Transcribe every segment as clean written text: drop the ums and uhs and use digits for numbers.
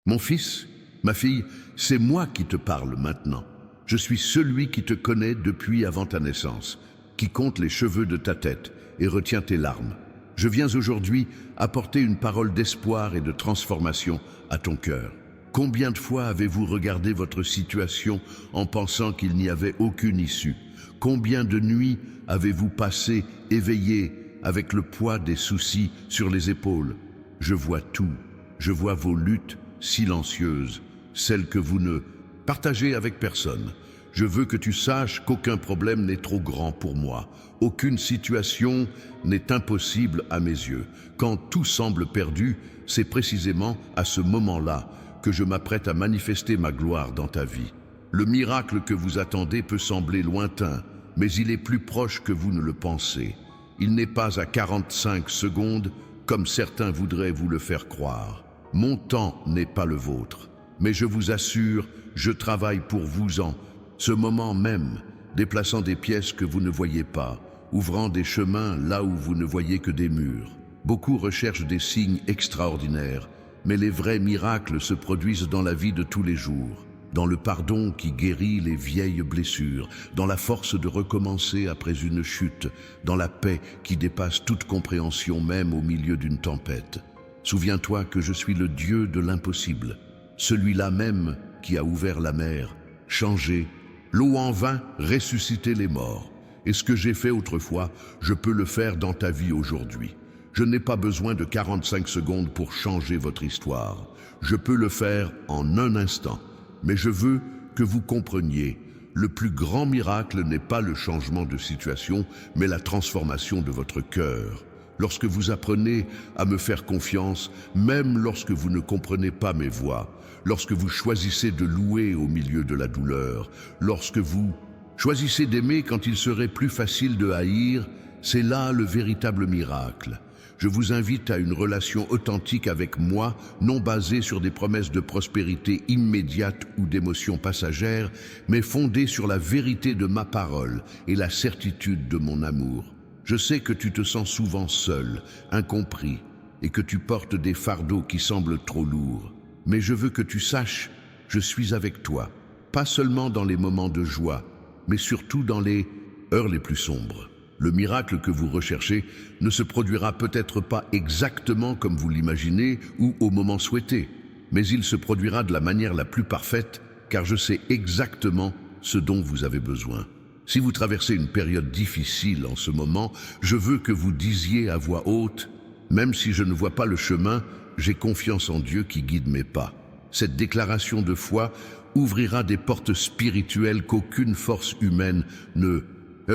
Mon fils, ma fille, c'est moi qui te parle maintenant. Je suis celui qui te connaît depuis avant ta naissance, qui compte les cheveux de ta tête et retient tes larmes. Je viens aujourd'hui apporter une parole d'espoir et de transformation à ton cœur. Combien de fois avez-vous regardé votre situation en pensant qu'il n'y avait aucune issue? Combien de nuits avez-vous passé éveillé avec le poids des soucis sur les épaules? Je vois tout. Je vois vos luttes silencieuses, celles que vous ne partagez avec personne. Je veux que tu saches qu'aucun problème n'est trop grand pour moi. Aucune situation n'est impossible à mes yeux. Quand tout semble perdu, c'est précisément à ce moment-là que je m'apprête à manifester ma gloire dans ta vie. Le miracle que vous attendez peut sembler lointain, mais il est plus proche que vous ne le pensez. Il n'est pas à 45 secondes, comme certains voudraient vous le faire croire. Mon temps n'est pas le vôtre, mais je vous assure, je travaille pour vous en ce moment même, déplaçant des pièces que vous ne voyez pas, ouvrant des chemins là où vous ne voyez que des murs. Beaucoup recherchent des signes extraordinaires, mais les vrais miracles se produisent dans la vie de tous les jours, dans le pardon qui guérit les vieilles blessures, dans la force de recommencer après une chute, dans la paix qui dépasse toute compréhension même au milieu d'une tempête. Souviens-toi que je suis le Dieu de l'impossible, celui-là même qui a ouvert la mer, changé l'eau en vin, ressuscité les morts. Et ce que j'ai fait autrefois, je peux le faire dans ta vie aujourd'hui. Je n'ai pas besoin de 45 secondes pour changer votre histoire. Je peux le faire en un instant. Mais je veux que vous compreniez, le plus grand miracle n'est pas le changement de situation, mais la transformation de votre cœur. Lorsque vous apprenez à me faire confiance, même lorsque vous ne comprenez pas mes voies, lorsque vous choisissez de louer au milieu de la douleur, lorsque vous choisissez d'aimer quand il serait plus facile de haïr, c'est là le véritable miracle. Je vous invite à une relation authentique avec moi, non basée sur des promesses de prospérité immédiate ou d'émotions passagères, mais fondée sur la vérité de ma parole et la certitude de mon amour. Je sais que tu te sens souvent seul, incompris, et que tu portes des fardeaux qui semblent trop lourds. Mais je veux que tu saches, je suis avec toi, pas seulement dans les moments de joie, mais surtout dans les heures les plus sombres. Le miracle que vous recherchez ne se produira peut-être pas exactement comme vous l'imaginez ou au moment souhaité, mais il se produira de la manière la plus parfaite, car je sais exactement ce dont vous avez besoin. Si vous traversez une période difficile en ce moment, je veux que vous disiez à voix haute, même si je ne vois pas le chemin, j'ai confiance en Dieu qui guide mes pas. Cette déclaration de foi ouvrira des portes spirituelles qu'aucune force humaine ne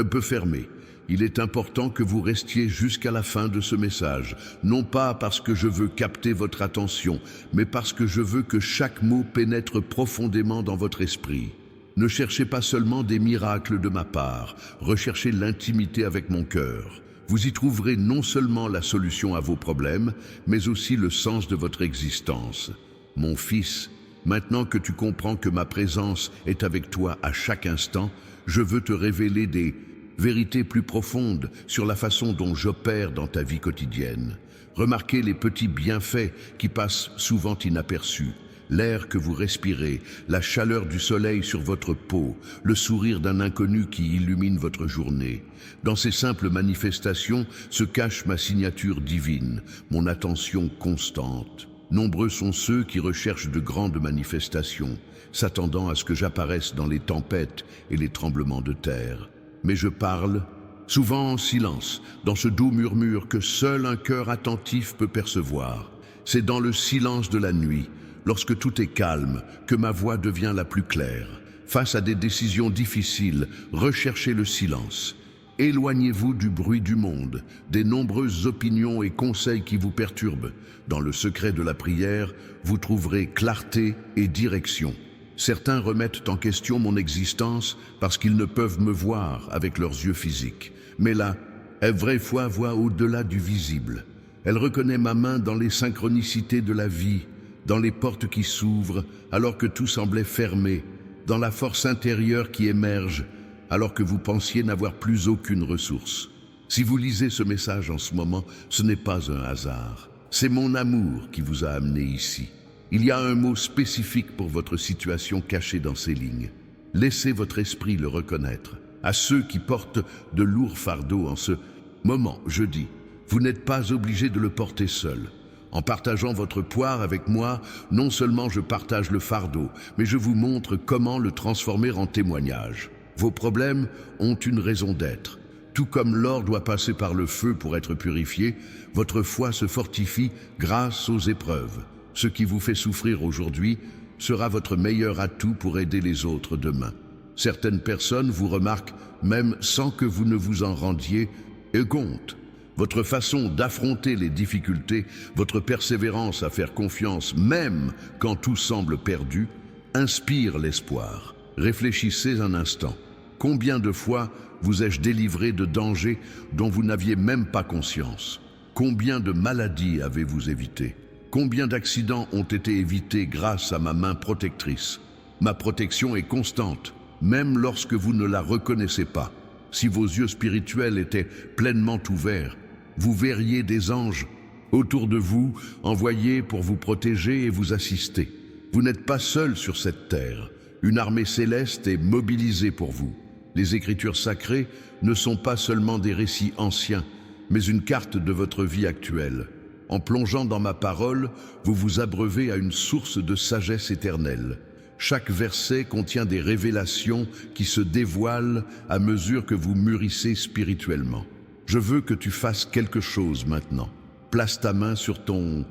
peut fermer. Il est important que vous restiez jusqu'à la fin de ce message, non pas parce que je veux capter votre attention, mais parce que je veux que chaque mot pénètre profondément dans votre esprit. Ne cherchez pas seulement des miracles de ma part, recherchez l'intimité avec mon cœur. Vous y trouverez non seulement la solution à vos problèmes, mais aussi le sens de votre existence. Mon fils, maintenant que tu comprends que ma présence est avec toi à chaque instant, je veux te révéler des vérités plus profondes sur la façon dont j'opère dans ta vie quotidienne. Remarquez les petits bienfaits qui passent souvent inaperçus. L'air que vous respirez, la chaleur du soleil sur votre peau, le sourire d'un inconnu qui illumine votre journée. Dans ces simples manifestations se cache ma signature divine, mon attention constante. Nombreux sont ceux qui recherchent de grandes manifestations, s'attendant à ce que j'apparaisse dans les tempêtes et les tremblements de terre. Mais je parle, souvent en silence, dans ce doux murmure que seul un cœur attentif peut percevoir. C'est dans le silence de la nuit, lorsque tout est calme, que ma voix devient la plus claire. Face à des décisions difficiles, recherchez le silence. Éloignez-vous du bruit du monde, des nombreuses opinions et conseils qui vous perturbent. Dans le secret de la prière, vous trouverez clarté et direction. Certains remettent en question mon existence parce qu'ils ne peuvent me voir avec leurs yeux physiques. Mais la vraie foi voit au-delà du visible. Elle reconnaît ma main dans les synchronicités de la vie, dans les portes qui s'ouvrent alors que tout semblait fermé, dans la force intérieure qui émerge alors que vous pensiez n'avoir plus aucune ressource. Si vous lisez ce message en ce moment, ce n'est pas un hasard. C'est mon amour qui vous a amené ici. Il y a un mot spécifique pour votre situation cachée dans ces lignes. Laissez votre esprit le reconnaître. À ceux qui portent de lourds fardeaux en ce moment, je dis, vous n'êtes pas obligé de le porter seul. En partageant votre poids avec moi, non seulement je partage le fardeau, mais je vous montre comment le transformer en témoignage. Vos problèmes ont une raison d'être. Tout comme l'or doit passer par le feu pour être purifié, votre foi se fortifie grâce aux épreuves. Ce qui vous fait souffrir aujourd'hui sera votre meilleur atout pour aider les autres demain. Certaines personnes vous remarquent même sans que vous ne vous en rendiez compte. Votre façon d'affronter les difficultés, votre persévérance à faire confiance même quand tout semble perdu, inspire l'espoir. Réfléchissez un instant. Combien de fois vous ai-je délivré de dangers dont vous n'aviez même pas conscience? Combien de maladies avez-vous évité? Combien d'accidents ont été évités grâce à ma main protectrice? Ma protection est constante, même lorsque vous ne la reconnaissez pas. Si vos yeux spirituels étaient pleinement ouverts, vous verriez des anges autour de vous, envoyés pour vous protéger et vous assister. Vous n'êtes pas seul sur cette terre. Une armée céleste est mobilisée pour vous. Les Écritures sacrées ne sont pas seulement des récits anciens, mais une carte de votre vie actuelle. En plongeant dans ma parole, vous vous abreuvez à une source de sagesse éternelle. Chaque verset contient des révélations qui se dévoilent à mesure que vous mûrissez spirituellement. Je veux que tu fasses quelque chose maintenant. Place ta main sur ton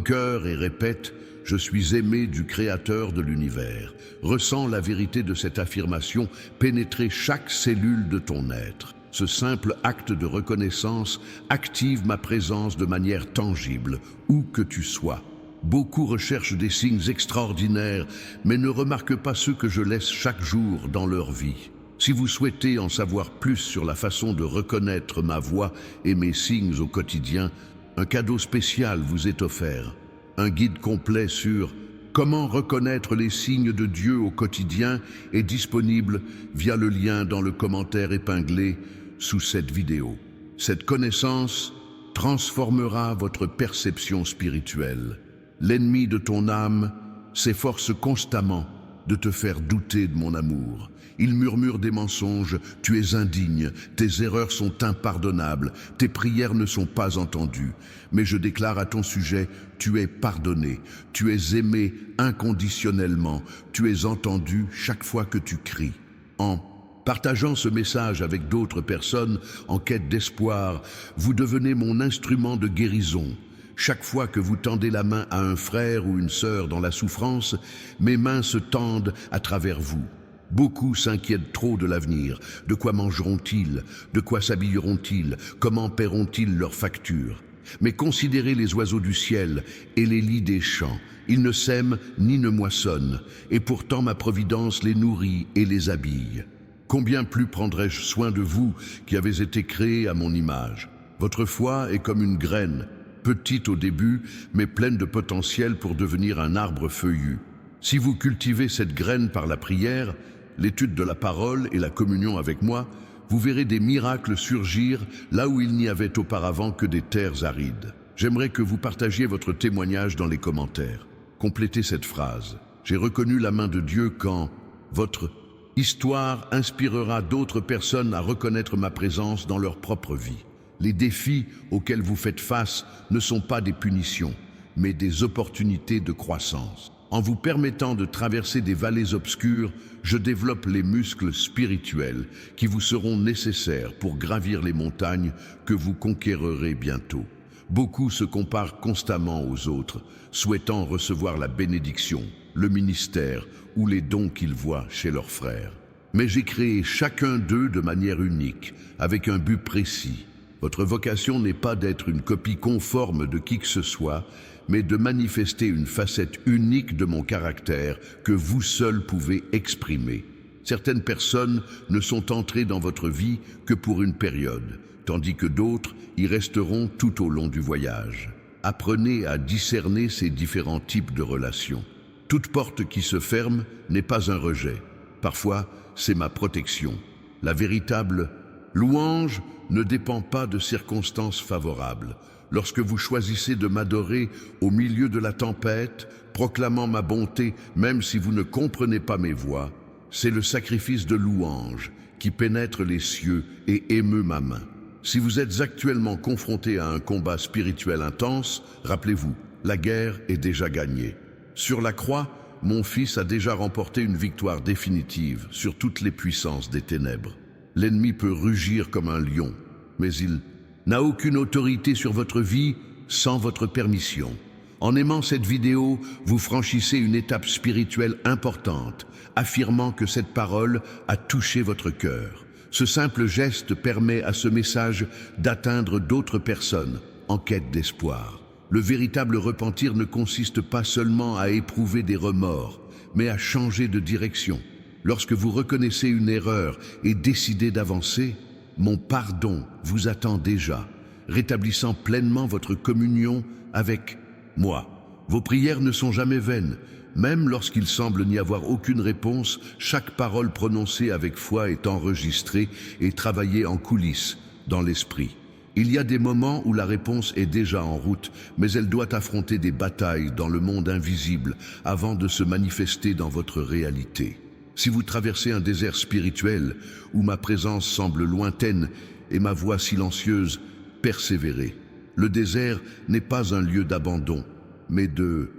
cœur et répète « Je suis aimé du Créateur de l'univers ». Ressens la vérité de cette affirmation pénétrer chaque cellule de ton être. Ce simple acte de reconnaissance active ma présence de manière tangible, où que tu sois. Beaucoup recherchent des signes extraordinaires, mais ne remarquent pas ceux que je laisse chaque jour dans leur vie. Si vous souhaitez en savoir plus sur la façon de reconnaître ma voix et mes signes au quotidien, un cadeau spécial vous est offert. Un guide complet sur comment reconnaître les signes de Dieu au quotidien est disponible via le lien dans le commentaire épinglé sous cette vidéo. Cette connaissance transformera votre perception spirituelle. L'ennemi de ton âme s'efforce constamment de te faire douter de mon amour. Il murmure des mensonges, tu es indigne, tes erreurs sont impardonnables, tes prières ne sont pas entendues. Mais je déclare à ton sujet, tu es pardonné, tu es aimé inconditionnellement, tu es entendu chaque fois que tu cries. En partageant ce message avec d'autres personnes en quête d'espoir, vous devenez mon instrument de guérison. Chaque fois que vous tendez la main à un frère ou une sœur dans la souffrance, mes mains se tendent à travers vous. Beaucoup s'inquiètent trop de l'avenir. De quoi mangeront-ils? De quoi s'habilleront-ils? Comment paieront-ils leurs factures? Mais considérez les oiseaux du ciel et les lys des champs. Ils ne sèment ni ne moissonnent, et pourtant ma providence les nourrit et les habille. Combien plus prendrai-je soin de vous qui avez été créés à mon image? Votre foi est comme une graine, petite au début, mais pleine de potentiel pour devenir un arbre feuillu. Si vous cultivez cette graine par la prière, l'étude de la parole et la communion avec moi, vous verrez des miracles surgir là où il n'y avait auparavant que des terres arides. J'aimerais que vous partagiez votre témoignage dans les commentaires. Complétez cette phrase. J'ai reconnu la main de Dieu quand votre histoire inspirera d'autres personnes à reconnaître ma présence dans leur propre vie. Les défis auxquels vous faites face ne sont pas des punitions, mais des opportunités de croissance. En vous permettant de traverser des vallées obscures, je développe les muscles spirituels qui vous seront nécessaires pour gravir les montagnes que vous conquérerez bientôt. Beaucoup se comparent constamment aux autres, souhaitant recevoir la bénédiction, le ministère ou les dons qu'ils voient chez leurs frères. Mais j'ai créé chacun d'eux de manière unique, avec un but précis. Votre vocation n'est pas d'être une copie conforme de qui que ce soit, mais de manifester une facette unique de mon caractère que vous seul pouvez exprimer. Certaines personnes ne sont entrées dans votre vie que pour une période, tandis que d'autres y resteront tout au long du voyage. Apprenez à discerner ces différents types de relations. Toute porte qui se ferme n'est pas un rejet. Parfois, c'est ma protection. La véritable louange ne dépend pas de circonstances favorables. Lorsque vous choisissez de m'adorer au milieu de la tempête, proclamant ma bonté même si vous ne comprenez pas mes voix. C'est le sacrifice de louange qui pénètre les cieux et émeut ma main. Si vous êtes actuellement confronté à un combat spirituel intense, rappelez-vous, la guerre est déjà gagnée. Sur la croix, mon Fils a déjà remporté une victoire définitive sur toutes les puissances des ténèbres. L'ennemi peut rugir comme un lion, mais il n'a aucune autorité sur votre vie sans votre permission. En aimant cette vidéo, vous franchissez une étape spirituelle importante, affirmant que cette parole a touché votre cœur. Ce simple geste permet à ce message d'atteindre d'autres personnes en quête d'espoir. Le véritable repentir ne consiste pas seulement à éprouver des remords, mais à changer de direction. Lorsque vous reconnaissez une erreur et décidez d'avancer, mon pardon vous attend déjà, rétablissant pleinement votre communion avec moi. Vos prières ne sont jamais vaines. Même lorsqu'il semble n'y avoir aucune réponse, chaque parole prononcée avec foi est enregistrée et travaillée en coulisses, dans l'esprit. Il y a des moments où la réponse est déjà en route, mais elle doit affronter des batailles dans le monde invisible avant de se manifester dans votre réalité. Si vous traversez un désert spirituel où ma présence semble lointaine et ma voix silencieuse, persévérez. Le désert n'est pas un lieu d'abandon, mais de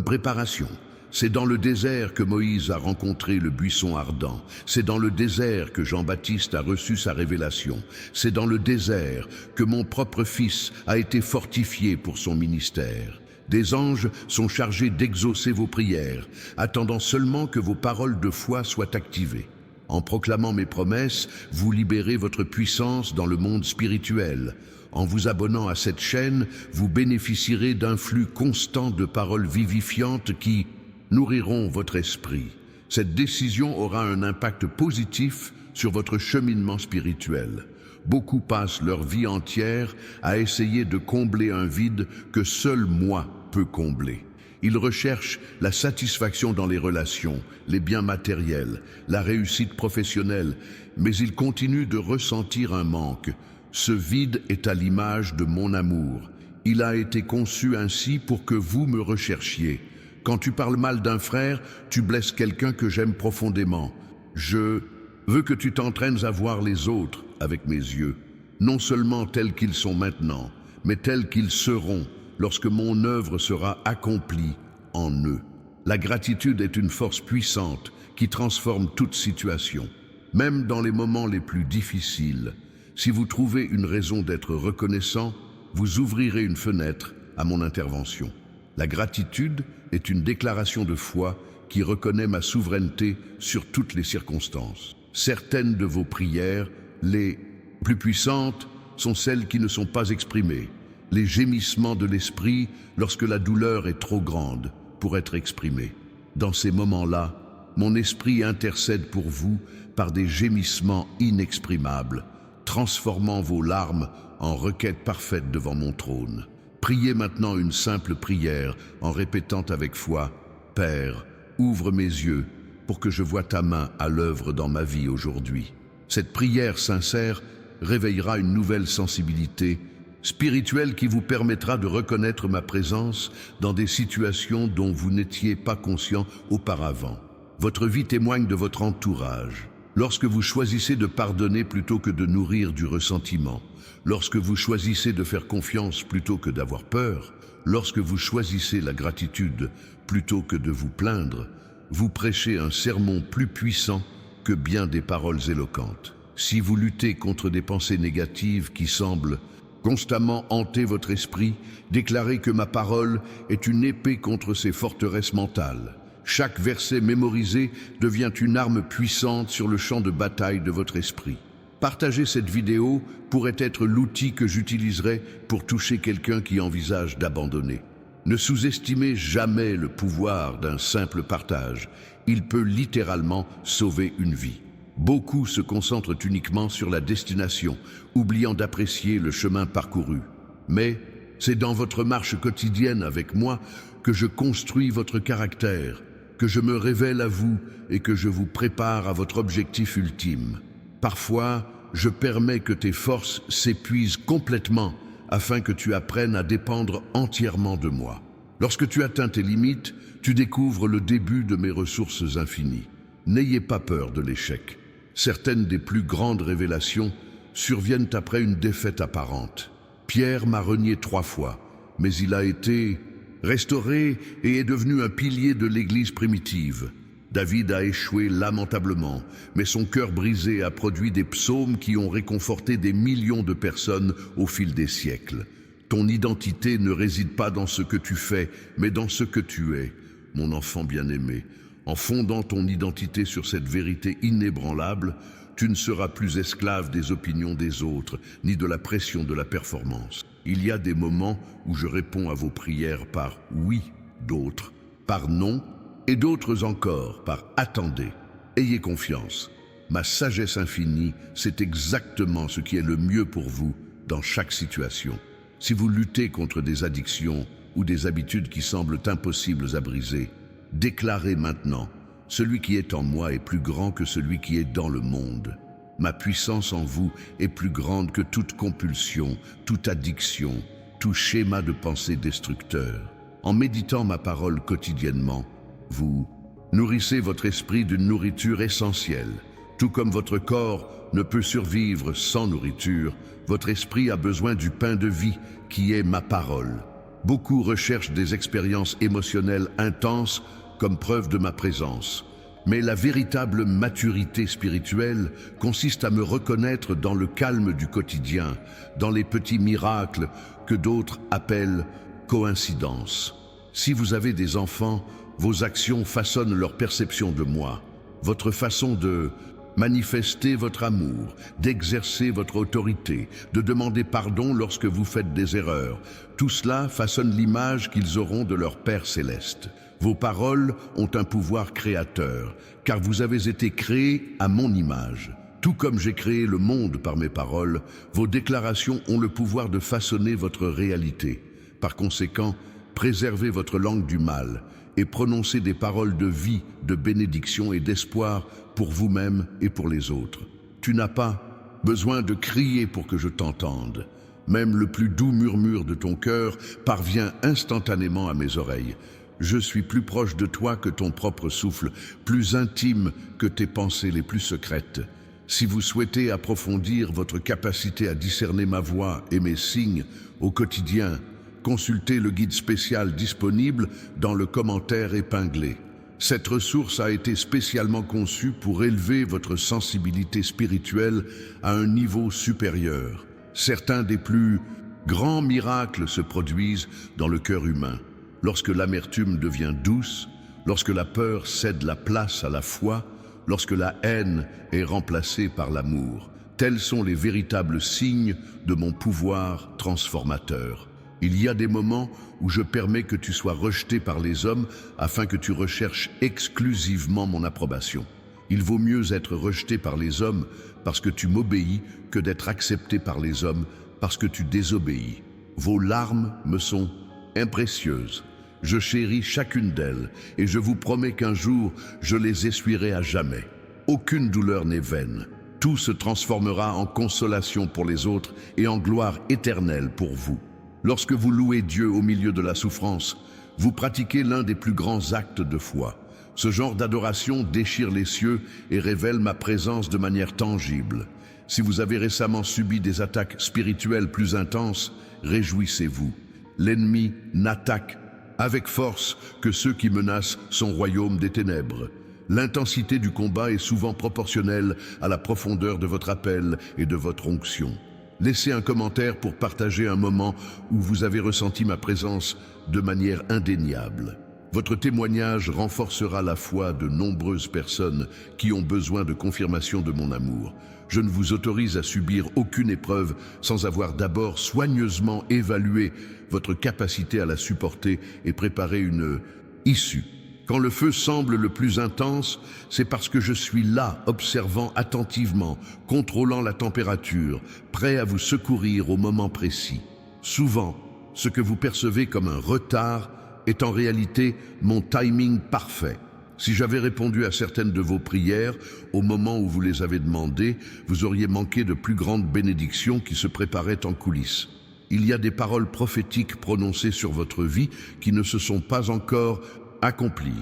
préparation. C'est dans le désert que Moïse a rencontré le buisson ardent. C'est dans le désert que Jean-Baptiste a reçu sa révélation. C'est dans le désert que mon propre fils a été fortifié pour son ministère. Des anges sont chargés d'exaucer vos prières, attendant seulement que vos paroles de foi soient activées. En proclamant mes promesses, vous libérez votre puissance dans le monde spirituel. En vous abonnant à cette chaîne, vous bénéficierez d'un flux constant de paroles vivifiantes qui nourriront votre esprit. Cette décision aura un impact positif sur votre cheminement spirituel. Beaucoup passent leur vie entière à essayer de combler un vide que seul moi peux combler. Ils recherchent la satisfaction dans les relations, les biens matériels, la réussite professionnelle, mais ils continuent de ressentir un manque. Ce vide est à l'image de mon amour. Il a été conçu ainsi pour que vous me recherchiez. Quand tu parles mal d'un frère, tu blesses quelqu'un que j'aime profondément. Je veux que tu t'entraînes à voir les autres avec mes yeux, non seulement tels qu'ils sont maintenant, mais tels qu'ils seront lorsque mon œuvre sera accomplie en eux. La gratitude est une force puissante qui transforme toute situation. Même dans les moments les plus difficiles, si vous trouvez une raison d'être reconnaissant, vous ouvrirez une fenêtre à mon intervention. La gratitude est une déclaration de foi qui reconnaît ma souveraineté sur toutes les circonstances. Certaines de vos prières, les plus puissantes, sont celles qui ne sont pas exprimées. Les gémissements de l'esprit lorsque la douleur est trop grande pour être exprimée. Dans ces moments-là, mon esprit intercède pour vous par des gémissements inexprimables, transformant vos larmes en requêtes parfaites devant mon trône. Priez maintenant une simple prière en répétant avec foi « Père, ouvre mes yeux pour que je voie ta main à l'œuvre dans ma vie aujourd'hui. » Cette prière sincère réveillera une nouvelle sensibilité spirituelle qui vous permettra de reconnaître ma présence dans des situations dont vous n'étiez pas conscient auparavant. Votre vie témoigne de votre entourage. Lorsque vous choisissez de pardonner plutôt que de nourrir du ressentiment, lorsque vous choisissez de faire confiance plutôt que d'avoir peur, lorsque vous choisissez la gratitude plutôt que de vous plaindre, vous prêchez un sermon plus puissant que bien des paroles éloquentes. Si vous luttez contre des pensées négatives qui semblent constamment hanter votre esprit, déclarez que ma parole est une épée contre ces forteresses mentales. Chaque verset mémorisé devient une arme puissante sur le champ de bataille de votre esprit. Partager cette vidéo pourrait être l'outil que j'utiliserai pour toucher quelqu'un qui envisage d'abandonner. Ne sous-estimez jamais le pouvoir d'un simple partage. Il peut littéralement sauver une vie. Beaucoup se concentrent uniquement sur la destination, oubliant d'apprécier le chemin parcouru. Mais c'est dans votre marche quotidienne avec moi que je construis votre caractère, que je me révèle à vous et que je vous prépare à votre objectif ultime. Parfois, je permets que tes forces s'épuisent complètement afin que tu apprennes à dépendre entièrement de moi. Lorsque tu atteins tes limites, tu découvres le début de mes ressources infinies. N'ayez pas peur de l'échec. Certaines des plus grandes révélations surviennent après une défaite apparente. Pierre m'a renié 3 fois, mais il a été restauré et est devenu un pilier de l'Église primitive. David a échoué lamentablement, mais son cœur brisé a produit des psaumes qui ont réconforté des millions de personnes au fil des siècles. Ton identité ne réside pas dans ce que tu fais, mais dans ce que tu es, mon enfant bien-aimé. En fondant ton identité sur cette vérité inébranlable, tu ne seras plus esclave des opinions des autres, ni de la pression de la performance. Il y a des moments où je réponds à vos prières par oui, d'autres par non, et d'autres encore par attendez. Ayez confiance. Ma sagesse infinie, c'est exactement ce qui est le mieux pour vous dans chaque situation. Si vous luttez contre des addictions ou des habitudes qui semblent impossibles à briser, déclarez maintenant: celui qui est en moi est plus grand que celui qui est dans le monde. Ma puissance en vous est plus grande que toute compulsion, toute addiction, tout schéma de pensée destructeur. En méditant ma parole quotidiennement, vous nourrissez votre esprit d'une nourriture essentielle. Tout comme votre corps ne peut survivre sans nourriture, votre esprit a besoin du pain de vie qui est ma parole. Beaucoup recherchent des expériences émotionnelles intenses comme preuve de ma présence. Mais la véritable maturité spirituelle consiste à me reconnaître dans le calme du quotidien, dans les petits miracles que d'autres appellent coïncidences. Si vous avez des enfants, vos actions façonnent leur perception de moi. Votre façon de manifester votre amour, d'exercer votre autorité, de demander pardon lorsque vous faites des erreurs, tout cela façonne l'image qu'ils auront de leur Père céleste. Vos paroles ont un pouvoir créateur, car vous avez été créés à mon image. Tout comme j'ai créé le monde par mes paroles, vos déclarations ont le pouvoir de façonner votre réalité. Par conséquent, préservez votre langue du mal et prononcez des paroles de vie, de bénédiction et d'espoir pour vous-même et pour les autres. Tu n'as pas besoin de crier pour que je t'entende. Même le plus doux murmure de ton cœur parvient instantanément à mes oreilles. Je suis plus proche de toi que ton propre souffle, plus intime que tes pensées les plus secrètes. Si vous souhaitez approfondir votre capacité à discerner ma voix et mes signes au quotidien, consultez le guide spécial disponible dans le commentaire épinglé. Cette ressource a été spécialement conçue pour élever votre sensibilité spirituelle à un niveau supérieur. Certains des plus grands miracles se produisent dans le cœur humain. Lorsque l'amertume devient douce, lorsque la peur cède la place à la foi, lorsque la haine est remplacée par l'amour. Tels sont les véritables signes de mon pouvoir transformateur. Il y a des moments où je permets que tu sois rejeté par les hommes afin que tu recherches exclusivement mon approbation. Il vaut mieux être rejeté par les hommes parce que tu m'obéis que d'être accepté par les hommes parce que tu désobéis. Vos larmes me sont imprécieuses. Je chéris chacune d'elles et je vous promets qu'un jour, je les essuierai à jamais. Aucune douleur n'est vaine. Tout se transformera en consolation pour les autres et en gloire éternelle pour vous. Lorsque vous louez Dieu au milieu de la souffrance, vous pratiquez l'un des plus grands actes de foi. Ce genre d'adoration déchire les cieux et révèle ma présence de manière tangible. Si vous avez récemment subi des attaques spirituelles plus intenses, réjouissez-vous. L'ennemi n'attaque avec force que ceux qui menacent son royaume des ténèbres. L'intensité du combat est souvent proportionnelle à la profondeur de votre appel et de votre onction. Laissez un commentaire pour partager un moment où vous avez ressenti ma présence de manière indéniable. Votre témoignage renforcera la foi de nombreuses personnes qui ont besoin de confirmation de mon amour. Je ne vous autorise à subir aucune épreuve sans avoir d'abord soigneusement évalué votre capacité à la supporter et préparer une issue. Quand le feu semble le plus intense, c'est parce que je suis là, observant attentivement, contrôlant la température, prêt à vous secourir au moment précis. Souvent, ce que vous percevez comme un retard est en réalité mon timing parfait. Si j'avais répondu à certaines de vos prières au moment où vous les avez demandées, vous auriez manqué de plus grandes bénédictions qui se préparaient en coulisses. Il y a des paroles prophétiques prononcées sur votre vie qui ne se sont pas encore accomplies.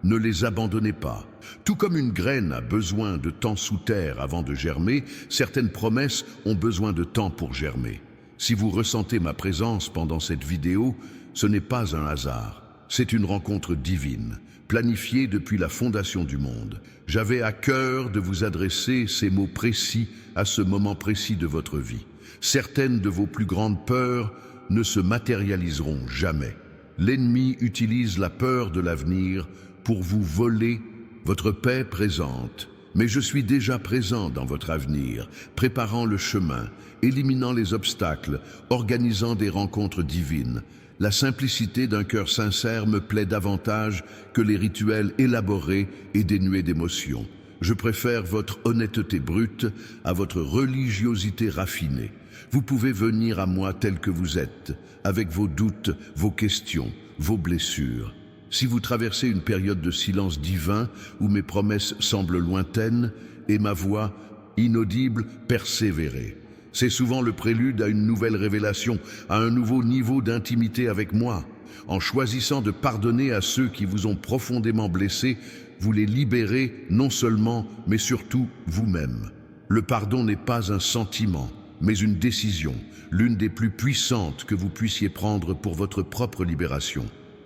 Ne les abandonnez pas. Tout comme une graine a besoin de temps sous terre avant de germer, certaines promesses ont besoin de temps pour germer. Si vous ressentez ma présence pendant cette vidéo, ce n'est pas un hasard. C'est une rencontre divine, planifiée depuis la fondation du monde. J'avais à cœur de vous adresser ces mots précis à ce moment précis de votre vie. Certaines de vos plus grandes peurs ne se matérialiseront jamais. L'ennemi utilise la peur de l'avenir pour vous voler votre paix présente. Mais je suis déjà présent dans votre avenir, préparant le chemin, éliminant les obstacles, organisant des rencontres divines. La simplicité d'un cœur sincère me plaît davantage que les rituels élaborés et dénués d'émotion. Je préfère votre honnêteté brute à votre religiosité raffinée. Vous pouvez venir à moi tel que vous êtes, avec vos doutes, vos questions, vos blessures. Si vous traversez une période de silence divin où mes promesses semblent lointaines et ma voix inaudible, persévérez. C'est souvent le prélude à une nouvelle révélation, à un nouveau niveau d'intimité avec moi. En choisissant de pardonner à ceux qui vous ont profondément blessé, vous les libérez non seulement, mais surtout vous-même. Le pardon n'est pas un sentiment, mais une décision, l'une des plus puissantes que vous puissiez prendre pour votre propre libération.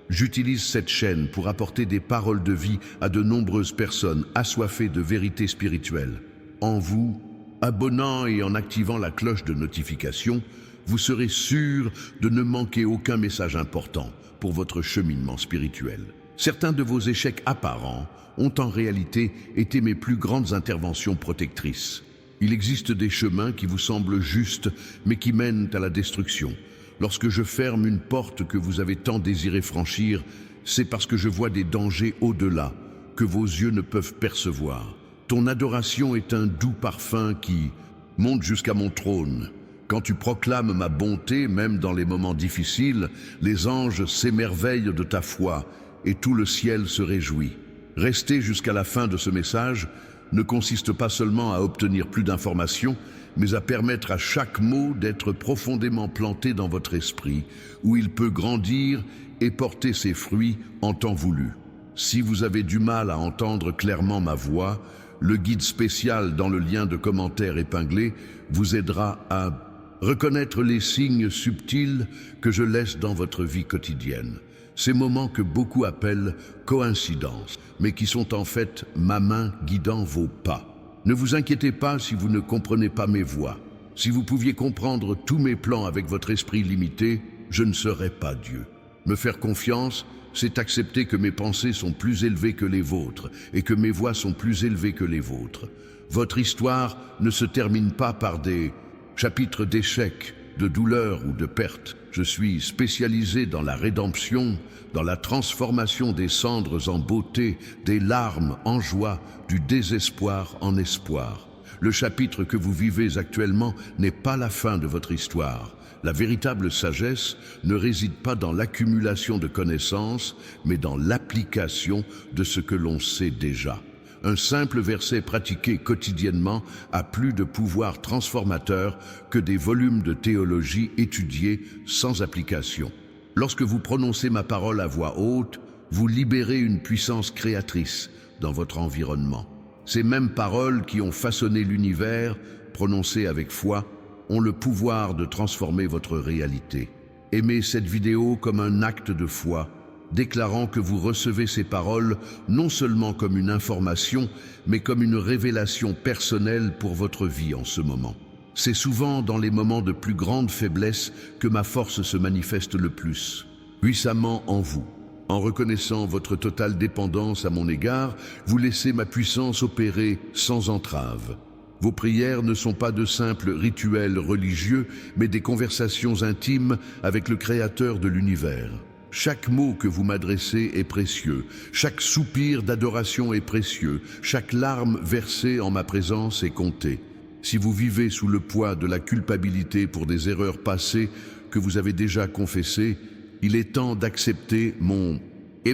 J'utilise cette chaîne pour apporter des paroles de vie à de nombreuses personnes assoiffées de vérité spirituelle. En vous abonnant et en activant la cloche de notification, vous serez sûr de ne manquer aucun message important pour votre cheminement spirituel. Certains de vos échecs apparents ont en réalité été mes plus grandes interventions protectrices. Il existe des chemins qui vous semblent justes, mais qui mènent à la destruction. Lorsque je ferme une porte que vous avez tant désiré franchir, c'est parce que je vois des dangers au-delà, que vos yeux ne peuvent percevoir. Ton adoration est un doux parfum qui monte jusqu'à mon trône. Quand tu proclames ma bonté, même dans les moments difficiles, les anges s'émerveillent de ta foi et tout le ciel se réjouit. Rester jusqu'à la fin de ce message ne consiste pas seulement à obtenir plus d'informations, mais à permettre à chaque mot d'être profondément planté dans votre esprit, où il peut grandir et porter ses fruits en temps voulu. Si vous avez du mal à entendre clairement ma voix, le guide spécial dans le lien de commentaire épinglé vous aidera à reconnaître les signes subtils que je laisse dans votre vie quotidienne. Ces moments que beaucoup appellent coïncidences, mais qui sont en fait ma main guidant vos pas. Ne vous inquiétez pas si vous ne comprenez pas mes voies. Si vous pouviez comprendre tous mes plans avec votre esprit limité, je ne serais pas Dieu. Me faire confiance, c'est accepter que mes pensées sont plus élevées que les vôtres et que mes voies sont plus élevées que les vôtres. Votre histoire ne se termine pas par des chapitres d'échecs, de douleurs ou de pertes. Je suis spécialisé dans la rédemption, dans la transformation des cendres en beauté, des larmes en joie, du désespoir en espoir. Le chapitre que vous vivez actuellement n'est pas la fin de votre histoire. La véritable sagesse ne réside pas dans l'accumulation de connaissances, mais dans l'application de ce que l'on sait déjà. Un simple verset pratiqué quotidiennement a plus de pouvoir transformateur que des volumes de théologie étudiés sans application. Lorsque vous prononcez ma parole à voix haute, vous libérez une puissance créatrice dans votre environnement. Ces mêmes paroles qui ont façonné l'univers, prononcées avec foi, ont le pouvoir de transformer votre réalité. Aimez cette vidéo comme un acte de foi, déclarant que vous recevez ces paroles non seulement comme une information, mais comme une révélation personnelle pour votre vie en ce moment. C'est souvent dans les moments de plus grande faiblesse que ma force se manifeste le plus, puissamment en vous. En reconnaissant votre totale dépendance à mon égard, vous laissez ma puissance opérer sans entrave. Vos prières ne sont pas de simples rituels religieux, mais des conversations intimes avec le Créateur de l'univers. Chaque mot que vous m'adressez est précieux, chaque soupir d'adoration est précieux, chaque larme versée en ma présence est comptée. Si vous vivez sous le poids de la culpabilité pour des erreurs passées que vous avez déjà confessées, il est temps d'accepter mon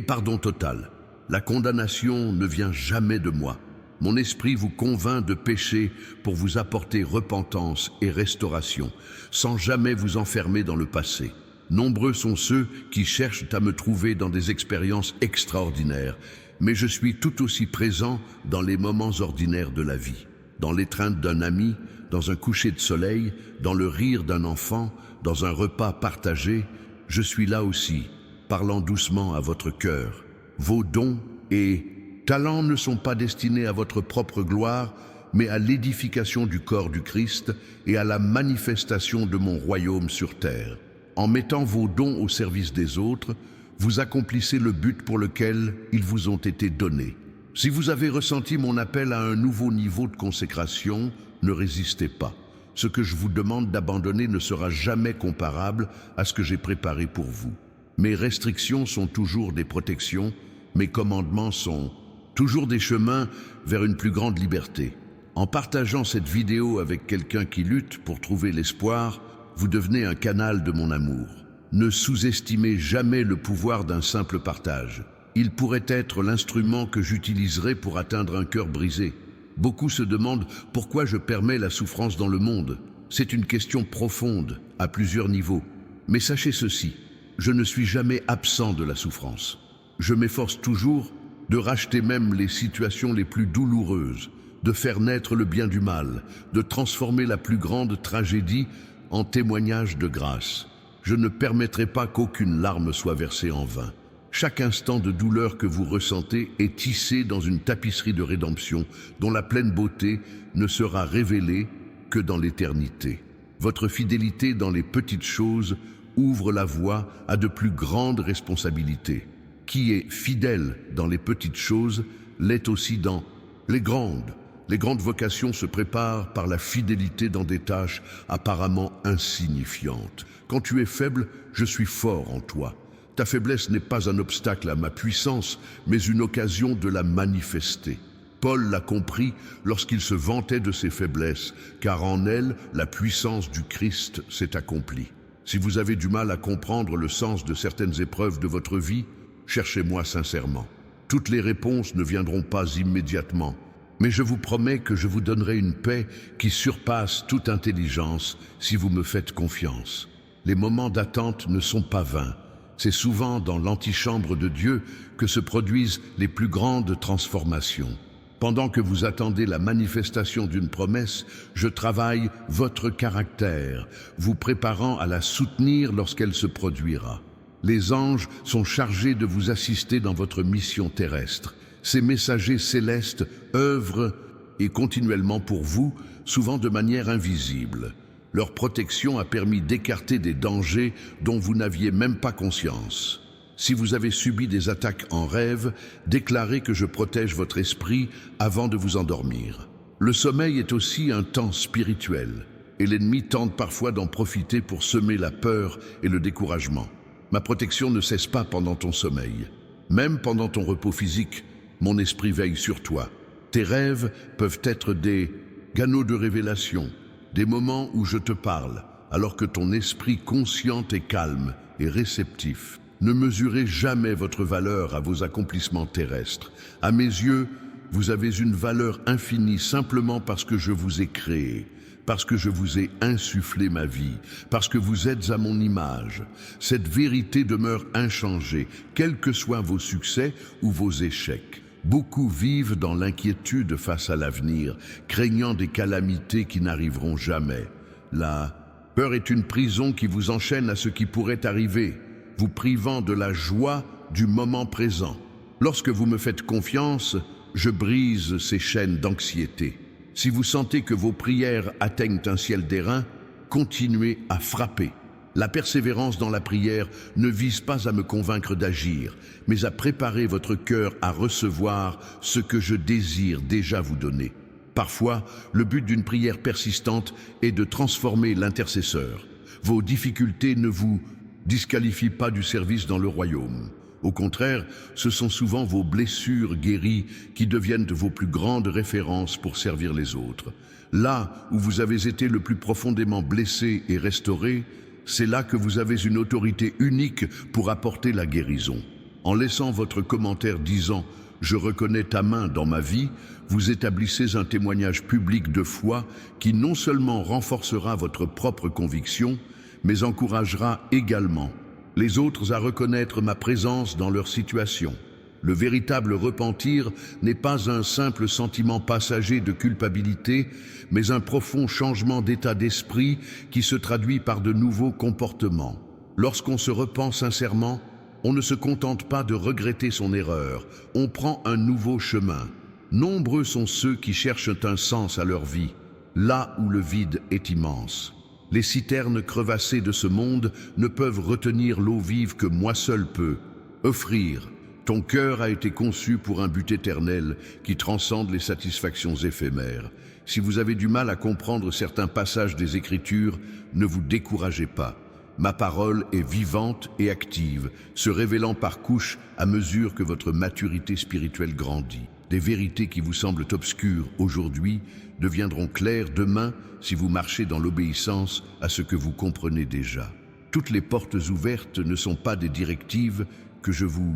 pardon total. La condamnation ne vient jamais de moi. Mon esprit vous convainc de pécher pour vous apporter repentance et restauration, sans jamais vous enfermer dans le passé. Nombreux sont ceux qui cherchent à me trouver dans des expériences extraordinaires, mais je suis tout aussi présent dans les moments ordinaires de la vie, dans l'étreinte d'un ami, dans un coucher de soleil, dans le rire d'un enfant, dans un repas partagé. Je suis là aussi, parlant doucement à votre cœur. Vos dons et talents ne sont pas destinés à votre propre gloire, mais à l'édification du corps du Christ et à la manifestation de mon royaume sur terre. En mettant vos dons au service des autres, vous accomplissez le but pour lequel ils vous ont été donnés. Si vous avez ressenti mon appel à un nouveau niveau de consécration, ne résistez pas. Ce que je vous demande d'abandonner ne sera jamais comparable à ce que j'ai préparé pour vous. Mes restrictions sont toujours des protections, mes commandements sont toujours des chemins vers une plus grande liberté. En partageant cette vidéo avec quelqu'un qui lutte pour trouver l'espoir, vous devenez un canal de mon amour. Ne sous-estimez jamais le pouvoir d'un simple partage. Il pourrait être l'instrument que j'utiliserai pour atteindre un cœur brisé. Beaucoup se demandent pourquoi je permets la souffrance dans le monde. C'est une question profonde, à plusieurs niveaux. Mais sachez ceci, je ne suis jamais absent de la souffrance. Je m'efforce toujours de racheter même les situations les plus douloureuses, de faire naître le bien du mal, de transformer la plus grande tragédie en témoignage de grâce. Je ne permettrai pas qu'aucune larme soit versée en vain. Chaque instant de douleur que vous ressentez est tissé dans une tapisserie de rédemption dont la pleine beauté ne sera révélée que dans l'éternité. Votre fidélité dans les petites choses ouvre la voie à de plus grandes responsabilités. Qui est fidèle dans les petites choses l'est aussi dans les grandes. Les grandes vocations se préparent par la fidélité dans des tâches apparemment insignifiantes. Quand tu es faible, je suis fort en toi. Ta faiblesse n'est pas un obstacle à ma puissance, mais une occasion de la manifester. Paul l'a compris lorsqu'il se vantait de ses faiblesses, car en elles, la puissance du Christ s'est accomplie. Si vous avez du mal à comprendre le sens de certaines épreuves de votre vie, cherchez-moi sincèrement. Toutes les réponses ne viendront pas immédiatement, mais je vous promets que je vous donnerai une paix qui surpasse toute intelligence si vous me faites confiance. Les moments d'attente ne sont pas vains. C'est souvent dans l'antichambre de Dieu que se produisent les plus grandes transformations. Pendant que vous attendez la manifestation d'une promesse, je travaille votre caractère, vous préparant à la soutenir lorsqu'elle se produira. Les anges sont chargés de vous assister dans votre mission terrestre. Ces messagers célestes œuvrent et continuellement pour vous, souvent de manière invisible. Leur protection a permis d'écarter des dangers dont vous n'aviez même pas conscience. Si vous avez subi des attaques en rêve, déclarez que je protège votre esprit avant de vous endormir. Le sommeil est aussi un temps spirituel, et l'ennemi tente parfois d'en profiter pour semer la peur et le découragement. Ma protection ne cesse pas pendant ton sommeil. Même pendant ton repos physique, mon esprit veille sur toi. Tes rêves peuvent être des canaux de révélation, des moments où je te parle, alors que ton esprit conscient est calme et réceptif. Ne mesurez jamais votre valeur à vos accomplissements terrestres. À mes yeux, vous avez une valeur infinie simplement parce que je vous ai créé, parce que je vous ai insufflé ma vie, parce que vous êtes à mon image. Cette vérité demeure inchangée, quels que soient vos succès ou vos échecs. Beaucoup vivent dans l'inquiétude face à l'avenir, craignant des calamités qui n'arriveront jamais. La peur est une prison qui vous enchaîne à ce qui pourrait arriver, vous privant de la joie du moment présent. Lorsque vous me faites confiance, je brise ces chaînes d'anxiété. Si vous sentez que vos prières atteignent un ciel d'airain, continuez à frapper. La persévérance dans la prière ne vise pas à me convaincre d'agir, mais à préparer votre cœur à recevoir ce que je désire déjà vous donner. Parfois, le but d'une prière persistante est de transformer l'intercesseur. Vos difficultés ne vous disqualifient pas du service dans le royaume. Au contraire, ce sont souvent vos blessures guéries qui deviennent vos plus grandes références pour servir les autres. Là où vous avez été le plus profondément blessé et restauré, c'est là que vous avez une autorité unique pour apporter la guérison. En laissant votre commentaire disant Je reconnais ta main dans ma vie, vous établissez un témoignage public de foi qui non seulement renforcera votre propre conviction, mais encouragera également les autres à reconnaître ma présence dans leur situation. Le véritable repentir n'est pas un simple sentiment passager de culpabilité, mais un profond changement d'état d'esprit qui se traduit par de nouveaux comportements. Lorsqu'on se repent sincèrement, on ne se contente pas de regretter son erreur, on prend un nouveau chemin. Nombreux sont ceux qui cherchent un sens à leur vie, là où le vide est immense. Les citernes crevassées de ce monde ne peuvent retenir l'eau vive que moi seul peux offrir. Ton cœur a été conçu pour un but éternel qui transcende les satisfactions éphémères. Si vous avez du mal à comprendre certains passages des Écritures, ne vous découragez pas. Ma parole est vivante et active, se révélant par couches à mesure que votre maturité spirituelle grandit. Des vérités qui vous semblent obscures aujourd'hui deviendront claires demain si vous marchez dans l'obéissance à ce que vous comprenez déjà. Toutes les portes ouvertes ne sont pas des directives que je vous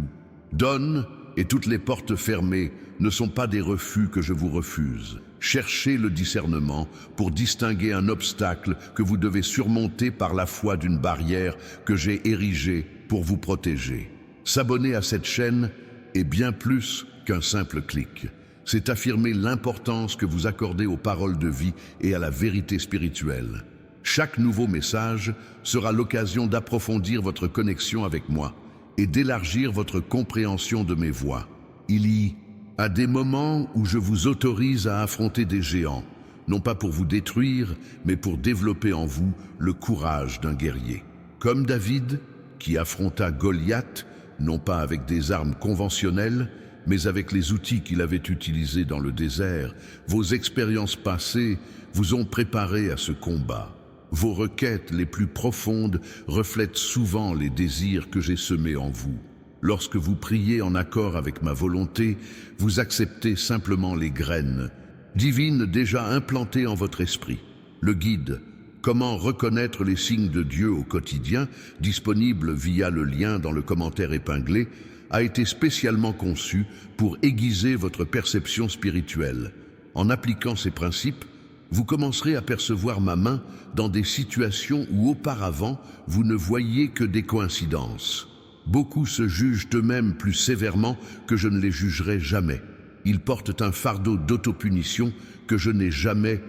donne, et toutes les portes fermées ne sont pas des refus que je vous refuse. Cherchez le discernement pour distinguer un obstacle que vous devez surmonter par la foi d'une barrière que j'ai érigée pour vous protéger. S'abonner à cette chaîne est bien plus qu'un simple clic. C'est affirmer l'importance que vous accordez aux paroles de vie et à la vérité spirituelle. Chaque nouveau message sera l'occasion d'approfondir votre connexion avec moi et d'élargir votre compréhension de mes voies. Il y a des moments où je vous autorise à affronter des géants, non pas pour vous détruire, mais pour développer en vous le courage d'un guerrier. Comme David, qui affronta Goliath, non pas avec des armes conventionnelles, mais avec les outils qu'il avait utilisés dans le désert, vos expériences passées vous ont préparé à ce combat. Vos requêtes les plus profondes reflètent souvent les désirs que j'ai semés en vous. Lorsque vous priez en accord avec ma volonté, vous acceptez simplement les graines divines déjà implantées en votre esprit. Le guide, comment reconnaître les signes de Dieu au quotidien, disponible via le lien dans le commentaire épinglé, a été spécialement conçu pour aiguiser votre perception spirituelle. En appliquant ces principes, vous commencerez à percevoir ma main dans des situations où auparavant vous ne voyiez que des coïncidences. Beaucoup se jugent eux-mêmes plus sévèrement que je ne les jugerai jamais. Ils portent un fardeau d'autopunition que je n'ai jamais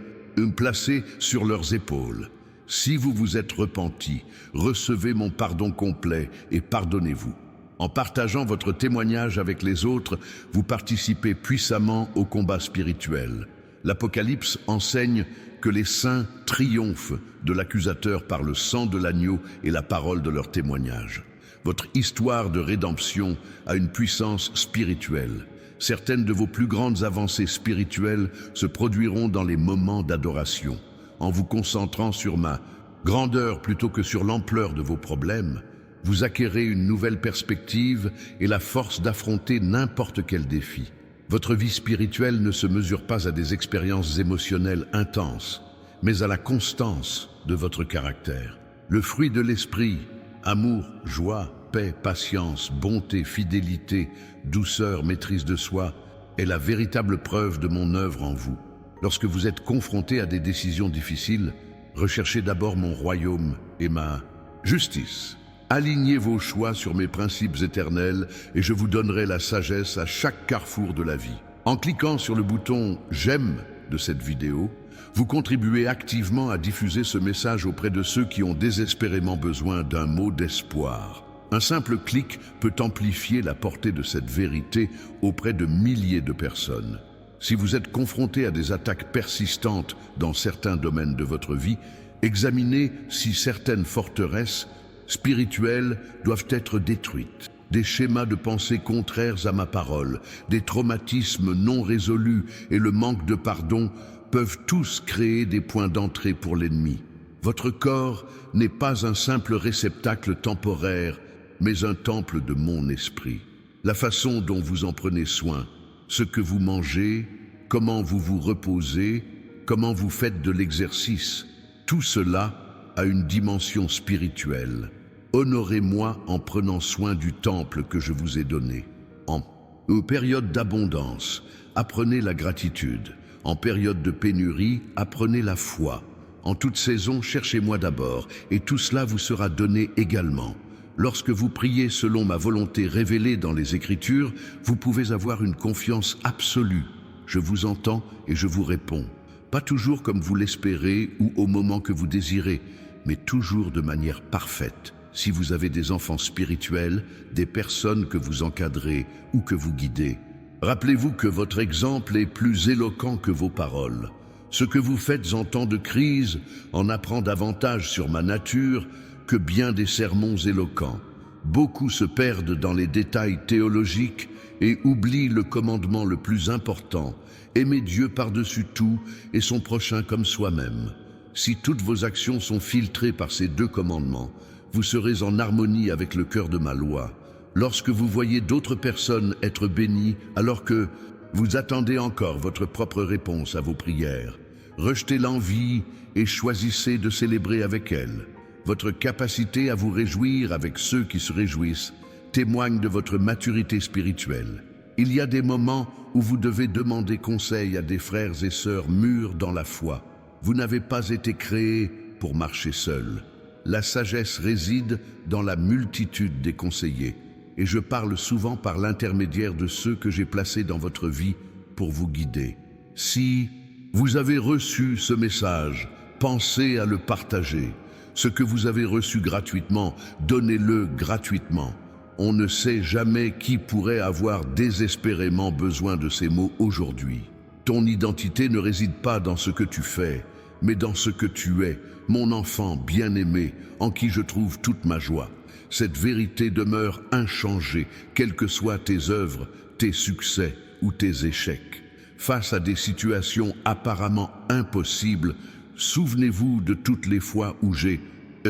placé sur leurs épaules. Si vous vous êtes repenti, recevez mon pardon complet et pardonnez-vous. En partageant votre témoignage avec les autres, vous participez puissamment au combat spirituel. L'Apocalypse enseigne que les saints triomphent de l'accusateur par le sang de l'agneau et la parole de leur témoignage. Votre histoire de rédemption a une puissance spirituelle. Certaines de vos plus grandes avancées spirituelles se produiront dans les moments d'adoration. En vous concentrant sur ma grandeur plutôt que sur l'ampleur de vos problèmes, vous acquérez une nouvelle perspective et la force d'affronter n'importe quel défi. Votre vie spirituelle ne se mesure pas à des expériences émotionnelles intenses, mais à la constance de votre caractère. Le fruit de l'esprit, amour, joie, paix, patience, bonté, fidélité, douceur, maîtrise de soi, est la véritable preuve de mon œuvre en vous. Lorsque vous êtes confronté à des décisions difficiles, recherchez d'abord mon royaume et ma justice. Alignez vos choix sur mes principes éternels et je vous donnerai la sagesse à chaque carrefour de la vie. En cliquant sur le bouton « J'aime » de cette vidéo, vous contribuez activement à diffuser ce message auprès de ceux qui ont désespérément besoin d'un mot d'espoir. Un simple clic peut amplifier la portée de cette vérité auprès de milliers de personnes. Si vous êtes confronté à des attaques persistantes dans certains domaines de votre vie, examinez si certaines forteresses spirituelles doivent être détruites. Des schémas de pensée contraires à ma parole, des traumatismes non résolus et le manque de pardon peuvent tous créer des points d'entrée pour l'ennemi. Votre corps n'est pas un simple réceptacle temporaire, mais un temple de mon esprit. La façon dont vous en prenez soin, ce que vous mangez, comment vous vous reposez, comment vous faites de l'exercice, tout cela a une dimension spirituelle. Honorez-moi en prenant soin du temple que je vous ai donné. En Aux périodes d'abondance, apprenez la gratitude. En période de pénurie, apprenez la foi. En toute saison, cherchez-moi d'abord, et tout cela vous sera donné également. Lorsque vous priez selon ma volonté révélée dans les Écritures, vous pouvez avoir une confiance absolue. Je vous entends et je vous réponds. Pas toujours comme vous l'espérez ou au moment que vous désirez, mais toujours de manière parfaite. Si vous avez des enfants spirituels, des personnes que vous encadrez ou que vous guidez, rappelez-vous que votre exemple est plus éloquent que vos paroles. Ce que vous faites en temps de crise en apprend davantage sur ma nature que bien des sermons éloquents. Beaucoup se perdent dans les détails théologiques et oublient le commandement le plus important, aimer Dieu par-dessus tout et son prochain comme soi-même. Si toutes vos actions sont filtrées par ces deux commandements, vous serez en harmonie avec le cœur de ma loi. Lorsque vous voyez d'autres personnes être bénies alors que vous attendez encore votre propre réponse à vos prières, rejetez l'envie et choisissez de célébrer avec elles. Votre capacité à vous réjouir avec ceux qui se réjouissent témoigne de votre maturité spirituelle. Il y a des moments où vous devez demander conseil à des frères et sœurs mûrs dans la foi. Vous n'avez pas été créés pour marcher seul. La sagesse réside dans la multitude des conseillers, et je parle souvent par l'intermédiaire de ceux que j'ai placés dans votre vie pour vous guider. Si vous avez reçu ce message, pensez à le partager. Ce que vous avez reçu gratuitement, donnez-le gratuitement. On ne sait jamais qui pourrait avoir désespérément besoin de ces mots aujourd'hui. Ton identité ne réside pas dans ce que tu fais, mais dans ce que tu es, mon enfant bien-aimé, en qui je trouve toute ma joie. Cette vérité demeure inchangée, quelles que soient tes œuvres, tes succès ou tes échecs. Face à des situations apparemment impossibles, souvenez-vous de toutes les fois où j'ai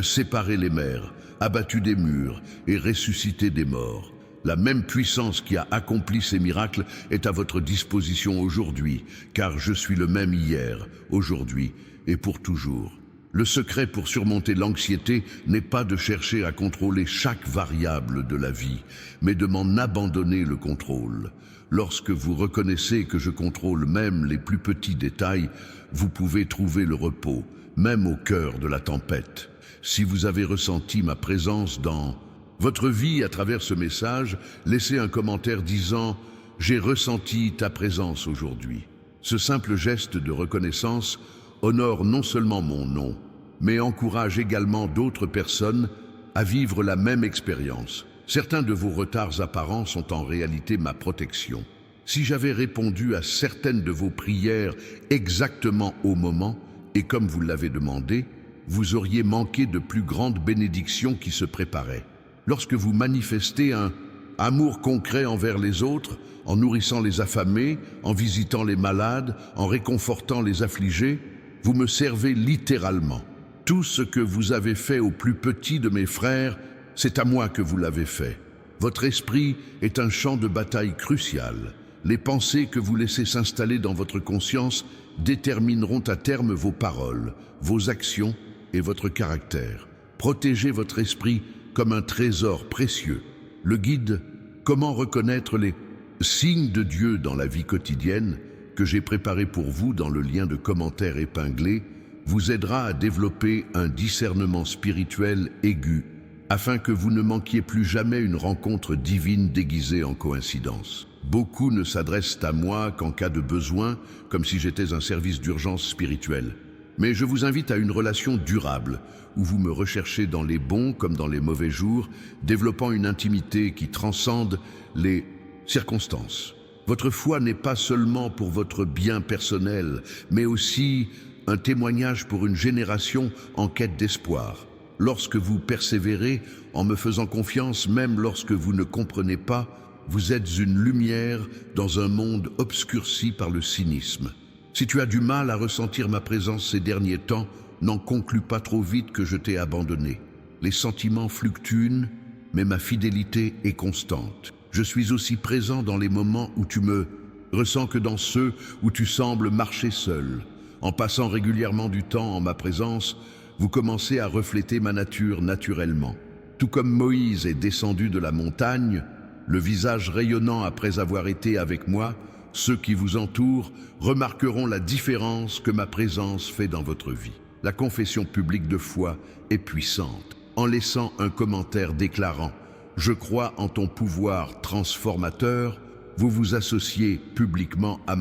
séparé les mers, abattu des murs et ressuscité des morts. La même puissance qui a accompli ces miracles est à votre disposition aujourd'hui, car je suis le même hier, aujourd'hui et pour toujours. Le secret pour surmonter l'anxiété n'est pas de chercher à contrôler chaque variable de la vie, mais de m'en abandonner le contrôle. Lorsque vous reconnaissez que je contrôle même les plus petits détails, vous pouvez trouver le repos, même au cœur de la tempête. Si vous avez ressenti ma présence dans votre vie à travers ce message, laissez un commentaire disant « J'ai ressenti ta présence aujourd'hui ». Ce simple geste de reconnaissance honore non seulement mon nom, mais encourage également d'autres personnes à vivre la même expérience. Certains de vos retards apparents sont en réalité ma protection. Si j'avais répondu à certaines de vos prières exactement au moment et comme vous l'avez demandé, vous auriez manqué de plus grandes bénédictions qui se préparaient. Lorsque vous manifestez un amour concret envers les autres, en nourrissant les affamés, en visitant les malades, en réconfortant les affligés, vous me servez littéralement. Tout ce que vous avez fait au plus petit de mes frères, c'est à moi que vous l'avez fait. Votre esprit est un champ de bataille crucial. Les pensées que vous laissez s'installer dans votre conscience détermineront à terme vos paroles, vos actions et votre caractère. Protégez votre esprit comme un trésor précieux. Le guide « Comment reconnaître les signes de Dieu dans la vie quotidienne » que j'ai préparé pour vous dans le lien de commentaires épinglé vous aidera à développer un discernement spirituel aigu afin que vous ne manquiez plus jamais une rencontre divine déguisée en coïncidence. Beaucoup ne s'adressent à moi qu'en cas de besoin, comme si j'étais un service d'urgence spirituelle. Mais je vous invite à une relation durable, où vous me recherchez dans les bons comme dans les mauvais jours, développant une intimité qui transcende les circonstances. Votre foi n'est pas seulement pour votre bien personnel, mais aussi un témoignage pour une génération en quête d'espoir. Lorsque vous persévérez en me faisant confiance, même lorsque vous ne comprenez pas, vous êtes une lumière dans un monde obscurci par le cynisme. Si tu as du mal à ressentir ma présence ces derniers temps, n'en conclus pas trop vite que je t'ai abandonné. Les sentiments fluctuent, mais ma fidélité est constante. Je suis aussi présent dans les moments où tu me ressens que dans ceux où tu sembles marcher seul. En passant régulièrement du temps en ma présence, vous commencez à refléter ma nature naturellement. Tout comme Moïse est descendu de la montagne, le visage rayonnant après avoir été avec moi, ceux qui vous entourent remarqueront la différence que ma présence fait dans votre vie. La confession publique de foi est puissante. En laissant un commentaire déclarant « Je crois en ton pouvoir transformateur », vous vous associez publiquement à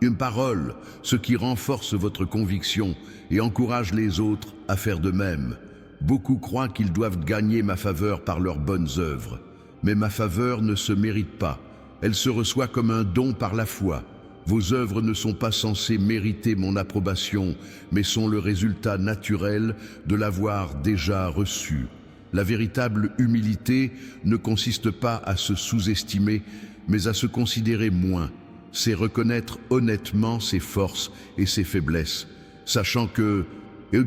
une parole, ce qui renforce votre conviction et encourage les autres à faire de même. Beaucoup croient qu'ils doivent gagner ma faveur par leurs bonnes œuvres. Mais ma faveur ne se mérite pas. Elle se reçoit comme un don par la foi. Vos œuvres ne sont pas censées mériter mon approbation, mais sont le résultat naturel de l'avoir déjà reçu. La véritable humilité ne consiste pas à se sous-estimer, mais à se considérer moins. C'est reconnaître honnêtement ses forces et ses faiblesses, sachant que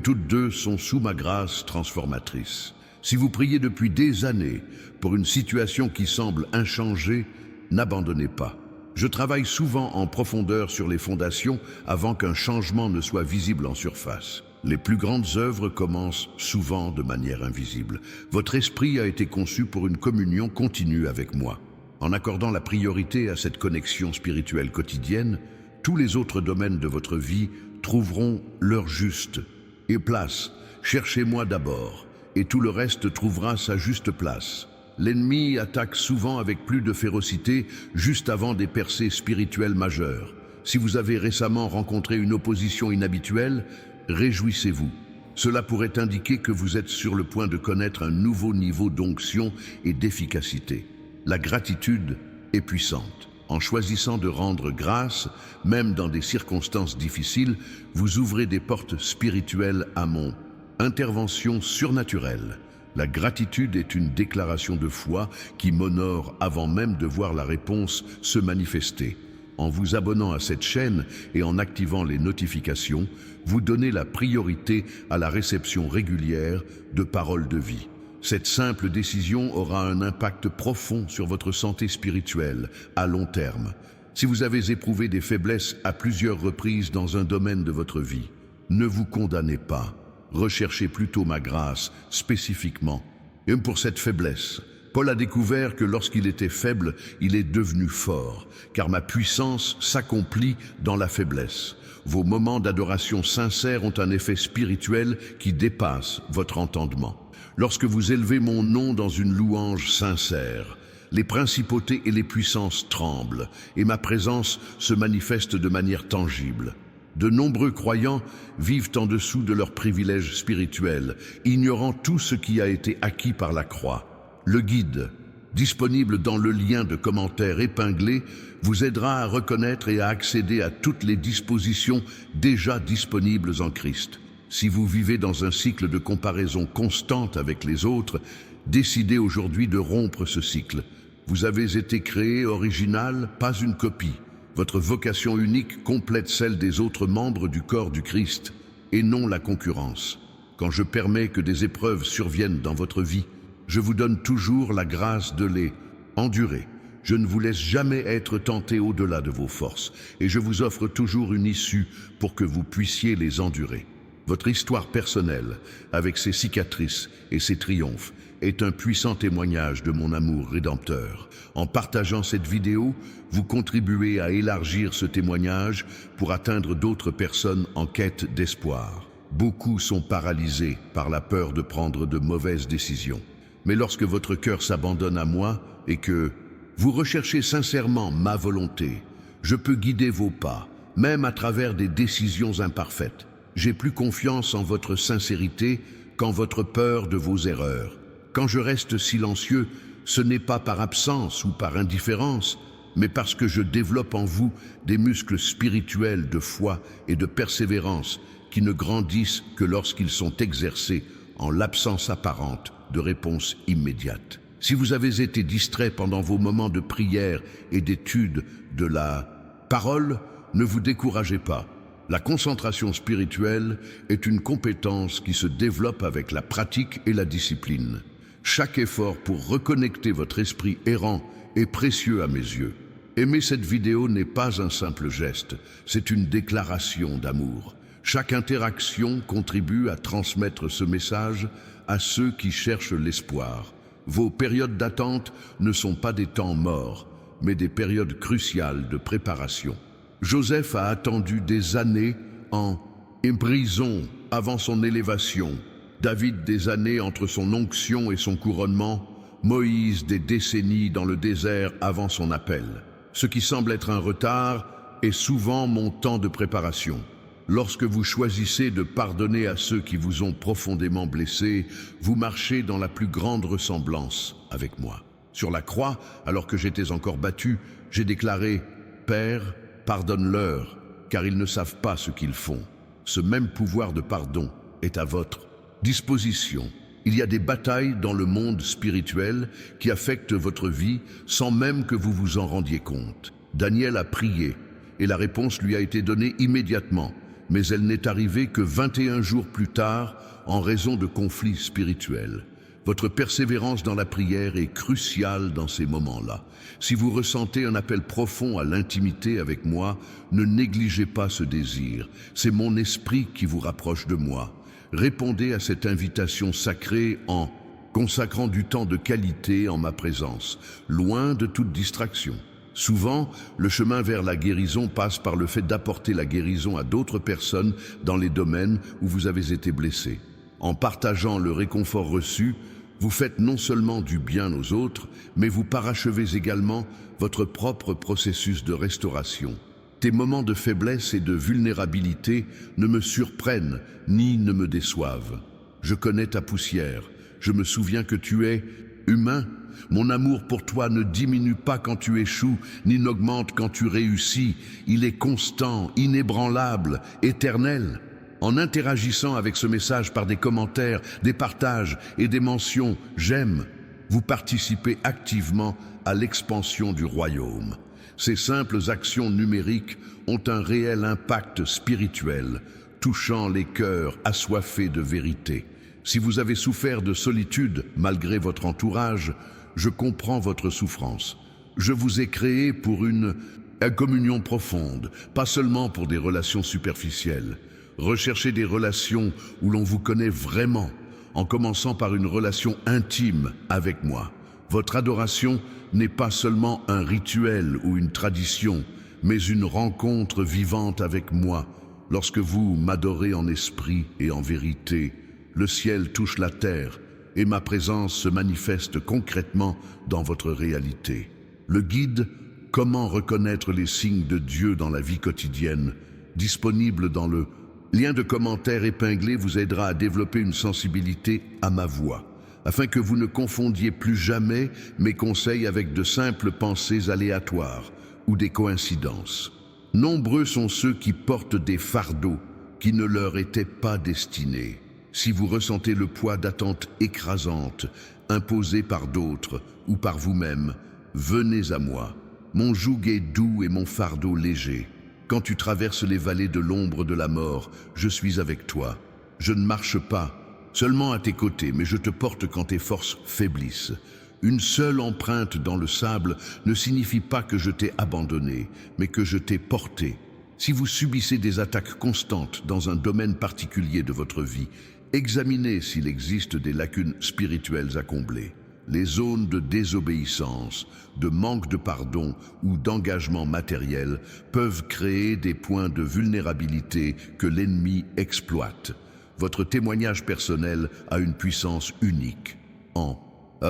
toutes deux sont sous ma grâce transformatrice. Si vous priez depuis des années pour une situation qui semble inchangée, n'abandonnez pas. Je travaille souvent en profondeur sur les fondations avant qu'un changement ne soit visible en surface. Les plus grandes œuvres commencent souvent de manière invisible. Votre esprit a été conçu pour une communion continue avec moi. En accordant la priorité à cette connexion spirituelle quotidienne, tous les autres domaines de votre vie trouveront leur juste et place. Cherchez-moi d'abord, et tout le reste trouvera sa juste place. L'ennemi attaque souvent avec plus de férocité juste avant des percées spirituelles majeures. Si vous avez récemment rencontré une opposition inhabituelle, réjouissez-vous. Cela pourrait indiquer que vous êtes sur le point de connaître un nouveau niveau d'onction et d'efficacité. La gratitude est puissante. En choisissant de rendre grâce, même dans des circonstances difficiles, vous ouvrez des portes spirituelles à mon intervention surnaturelle. La gratitude est une déclaration de foi qui m'honore avant même de voir la réponse se manifester. En vous abonnant à cette chaîne et en activant les notifications, vous donnez la priorité à la réception régulière de paroles de vie. Cette simple décision aura un impact profond sur votre santé spirituelle à long terme. Si vous avez éprouvé des faiblesses à plusieurs reprises dans un domaine de votre vie, ne vous condamnez pas. Recherchez plutôt ma grâce spécifiquement. Et pour cette faiblesse, Paul a découvert que lorsqu'il était faible, il est devenu fort, car ma puissance s'accomplit dans la faiblesse. Vos moments d'adoration sincère ont un effet spirituel qui dépasse votre entendement. Lorsque vous élevez mon nom dans une louange sincère, les principautés et les puissances tremblent, et ma présence se manifeste de manière tangible. De nombreux croyants vivent en dessous de leurs privilèges spirituels, ignorant tout ce qui a été acquis par la croix. Le guide, disponible dans le lien de commentaires épinglé, vous aidera à reconnaître et à accéder à toutes les dispositions déjà disponibles en Christ. Si vous vivez dans un cycle de comparaison constante avec les autres, décidez aujourd'hui de rompre ce cycle. Vous avez été créé original, pas une copie. Votre vocation unique complète celle des autres membres du corps du Christ, et non la concurrence. Quand je permets que des épreuves surviennent dans votre vie, je vous donne toujours la grâce de les endurer. Je ne vous laisse jamais être tenté au-delà de vos forces, et je vous offre toujours une issue pour que vous puissiez les endurer. Votre histoire personnelle, avec ses cicatrices et ses triomphes, est un puissant témoignage de mon amour rédempteur. En partageant cette vidéo, vous contribuez à élargir ce témoignage pour atteindre d'autres personnes en quête d'espoir. Beaucoup sont paralysés par la peur de prendre de mauvaises décisions. Mais lorsque votre cœur s'abandonne à moi et que vous recherchez sincèrement ma volonté, je peux guider vos pas, même à travers des décisions imparfaites. J'ai plus confiance en votre sincérité qu'en votre peur de vos erreurs. Quand je reste silencieux, ce n'est pas par absence ou par indifférence, mais parce que je développe en vous des muscles spirituels de foi et de persévérance qui ne grandissent que lorsqu'ils sont exercés en l'absence apparente de réponse immédiate. Si vous avez été distrait pendant vos moments de prière et d'étude de la parole, ne vous découragez pas. La concentration spirituelle est une compétence qui se développe avec la pratique et la discipline. Chaque effort pour reconnecter votre esprit errant est précieux à mes yeux. Aimer cette vidéo n'est pas un simple geste, c'est une déclaration d'amour. Chaque interaction contribue à transmettre ce message à ceux qui cherchent l'espoir. Vos périodes d'attente ne sont pas des temps morts, mais des périodes cruciales de préparation. Joseph a attendu des années en prison avant son élévation, David des années entre son onction et son couronnement, Moïse des décennies dans le désert avant son appel. Ce qui semble être un retard est souvent mon temps de préparation. Lorsque vous choisissez de pardonner à ceux qui vous ont profondément blessé, vous marchez dans la plus grande ressemblance avec moi. Sur la croix, alors que j'étais encore battu, j'ai déclaré « Père, pardonne-leur, car ils ne savent pas ce qu'ils font ». Ce même pouvoir de pardon est à votre disposition. Il y a des batailles dans le monde spirituel qui affectent votre vie sans même que vous vous en rendiez compte. Daniel a prié et la réponse lui a été donnée immédiatement, mais elle n'est arrivée que 21 jours plus tard en raison de conflits spirituels. Votre persévérance dans la prière est cruciale dans ces moments-là. Si vous ressentez un appel profond à l'intimité avec moi, ne négligez pas ce désir. C'est mon esprit qui vous rapproche de moi. Répondez à cette invitation sacrée en consacrant du temps de qualité en ma présence, loin de toute distraction. Souvent, le chemin vers la guérison passe par le fait d'apporter la guérison à d'autres personnes dans les domaines où vous avez été blessé. En partageant le réconfort reçu, vous faites non seulement du bien aux autres, mais vous parachevez également votre propre processus de restauration. Tes moments de faiblesse et de vulnérabilité ne me surprennent ni ne me déçoivent. Je connais ta poussière, je me souviens que tu es humain. Mon amour pour toi ne diminue pas quand tu échoues, ni n'augmente quand tu réussis. Il est constant, inébranlable, éternel. En interagissant avec ce message par des commentaires, des partages et des mentions « j'aime », vous participez activement à l'expansion du royaume. Ces simples actions numériques ont un réel impact spirituel, touchant les cœurs assoiffés de vérité. Si vous avez souffert de solitude malgré votre entourage, je comprends votre souffrance. Je vous ai créé pour une communion profonde, pas seulement pour des relations superficielles. Recherchez des relations où l'on vous connaît vraiment, en commençant par une relation intime avec moi. Votre adoration n'est pas seulement un rituel ou une tradition, mais une rencontre vivante avec moi. Lorsque vous m'adorez en esprit et en vérité, le ciel touche la terre et ma présence se manifeste concrètement dans votre réalité. Le guide « Comment reconnaître les signes de Dieu dans la vie quotidienne » disponible dans le lien de commentaire épinglé vous aidera à développer une sensibilité à ma voix, afin que vous ne confondiez plus jamais mes conseils avec de simples pensées aléatoires ou des coïncidences. Nombreux sont ceux qui portent des fardeaux qui ne leur étaient pas destinés. Si vous ressentez le poids d'attentes écrasantes, imposées par d'autres ou par vous-même, venez à moi. Mon joug est doux et mon fardeau léger. Quand tu traverses les vallées de l'ombre de la mort, je suis avec toi. Je ne marche pas seulement à tes côtés, mais je te porte quand tes forces faiblissent. Une seule empreinte dans le sable ne signifie pas que je t'ai abandonné, mais que je t'ai porté. Si vous subissez des attaques constantes dans un domaine particulier de votre vie, examinez s'il existe des lacunes spirituelles à combler. Les zones de désobéissance, de manque de pardon ou d'engagement matériel peuvent créer des points de vulnérabilité que l'ennemi exploite. Votre témoignage personnel a une puissance unique. En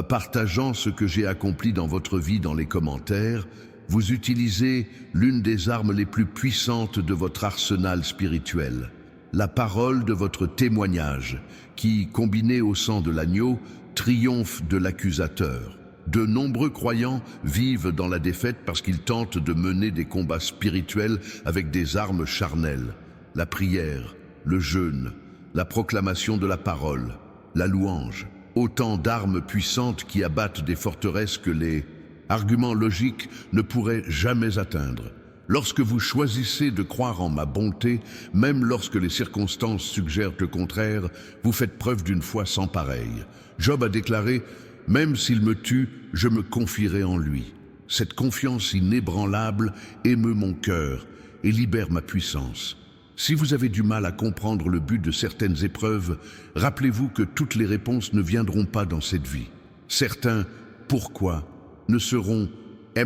partageant ce que j'ai accompli dans votre vie dans les commentaires, vous utilisez l'une des armes les plus puissantes de votre arsenal spirituel, la parole de votre témoignage, qui, combinée au sang de l'agneau, triomphe de l'accusateur. De nombreux croyants vivent dans la défaite parce qu'ils tentent de mener des combats spirituels avec des armes charnelles. La prière, le jeûne, la proclamation de la parole, la louange. Autant d'armes puissantes qui abattent des forteresses que les arguments logiques ne pourraient jamais atteindre. Lorsque vous choisissez de croire en ma bonté, même lorsque les circonstances suggèrent le contraire, vous faites preuve d'une foi sans pareille. Job a déclaré « Même s'il me tue, je me confierai en lui ». Cette confiance inébranlable émeut mon cœur et libère ma puissance. Si vous avez du mal à comprendre le but de certaines épreuves, rappelez-vous que toutes les réponses ne viendront pas dans cette vie. Certains « pourquoi » ne seront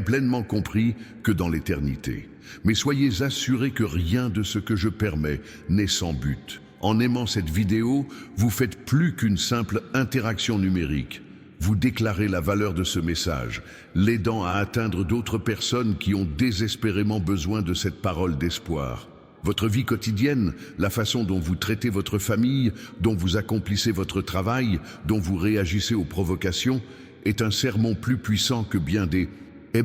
pleinement compris que dans l'éternité. Mais soyez assurés que rien de ce que je permets n'est sans but. En aimant cette vidéo, vous faites plus qu'une simple interaction numérique. Vous déclarez la valeur de ce message, l'aidant à atteindre d'autres personnes qui ont désespérément besoin de cette parole d'espoir. Votre vie quotidienne, la façon dont vous traitez votre famille, dont vous accomplissez votre travail, dont vous réagissez aux provocations, est un sermon plus puissant que bien des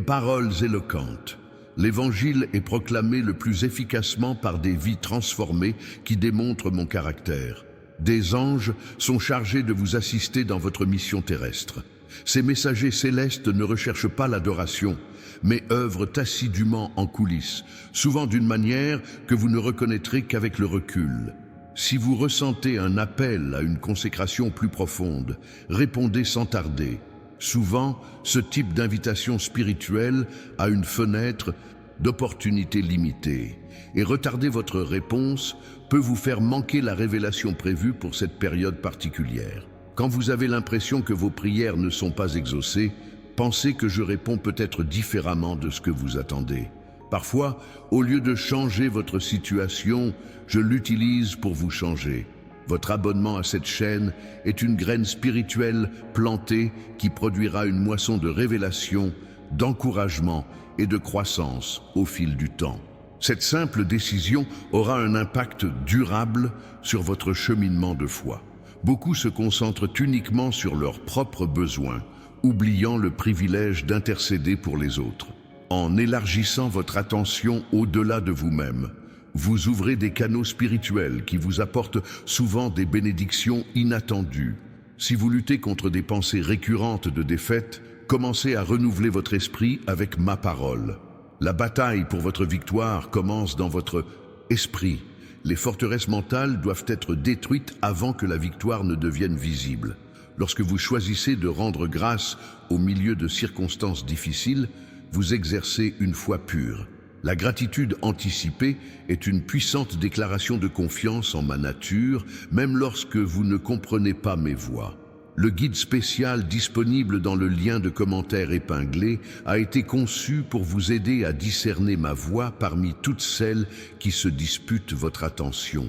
paroles éloquentes. L'Évangile est proclamé le plus efficacement par des vies transformées qui démontrent mon caractère. Des anges sont chargés de vous assister dans votre mission terrestre. Ces messagers célestes ne recherchent pas l'adoration, mais œuvrent assidûment en coulisses, souvent d'une manière que vous ne reconnaîtrez qu'avec le recul. Si vous ressentez un appel à une consécration plus profonde, répondez sans tarder. Souvent, ce type d'invitation spirituelle a une fenêtre d'opportunité limitée, et retarder votre réponse peut vous faire manquer la révélation prévue pour cette période particulière. Quand vous avez l'impression que vos prières ne sont pas exaucées, pensez que je réponds peut-être différemment de ce que vous attendez. Parfois, au lieu de changer votre situation, je l'utilise pour vous changer. Votre abonnement à cette chaîne est une graine spirituelle plantée qui produira une moisson de révélation, d'encouragement et de croissance au fil du temps. Cette simple décision aura un impact durable sur votre cheminement de foi. Beaucoup se concentrent uniquement sur leurs propres besoins, oubliant le privilège d'intercéder pour les autres. En élargissant votre attention au-delà de vous-même, vous ouvrez des canaux spirituels qui vous apportent souvent des bénédictions inattendues. Si vous luttez contre des pensées récurrentes de défaite, commencez à renouveler votre esprit avec ma parole. La bataille pour votre victoire commence dans votre esprit. Les forteresses mentales doivent être détruites avant que la victoire ne devienne visible. Lorsque vous choisissez de rendre grâce au milieu de circonstances difficiles, vous exercez une foi pure. La gratitude anticipée est une puissante déclaration de confiance en ma nature, même lorsque vous ne comprenez pas mes voies. Le guide spécial disponible dans le lien de commentaires épinglé a été conçu pour vous aider à discerner ma voix parmi toutes celles qui se disputent votre attention.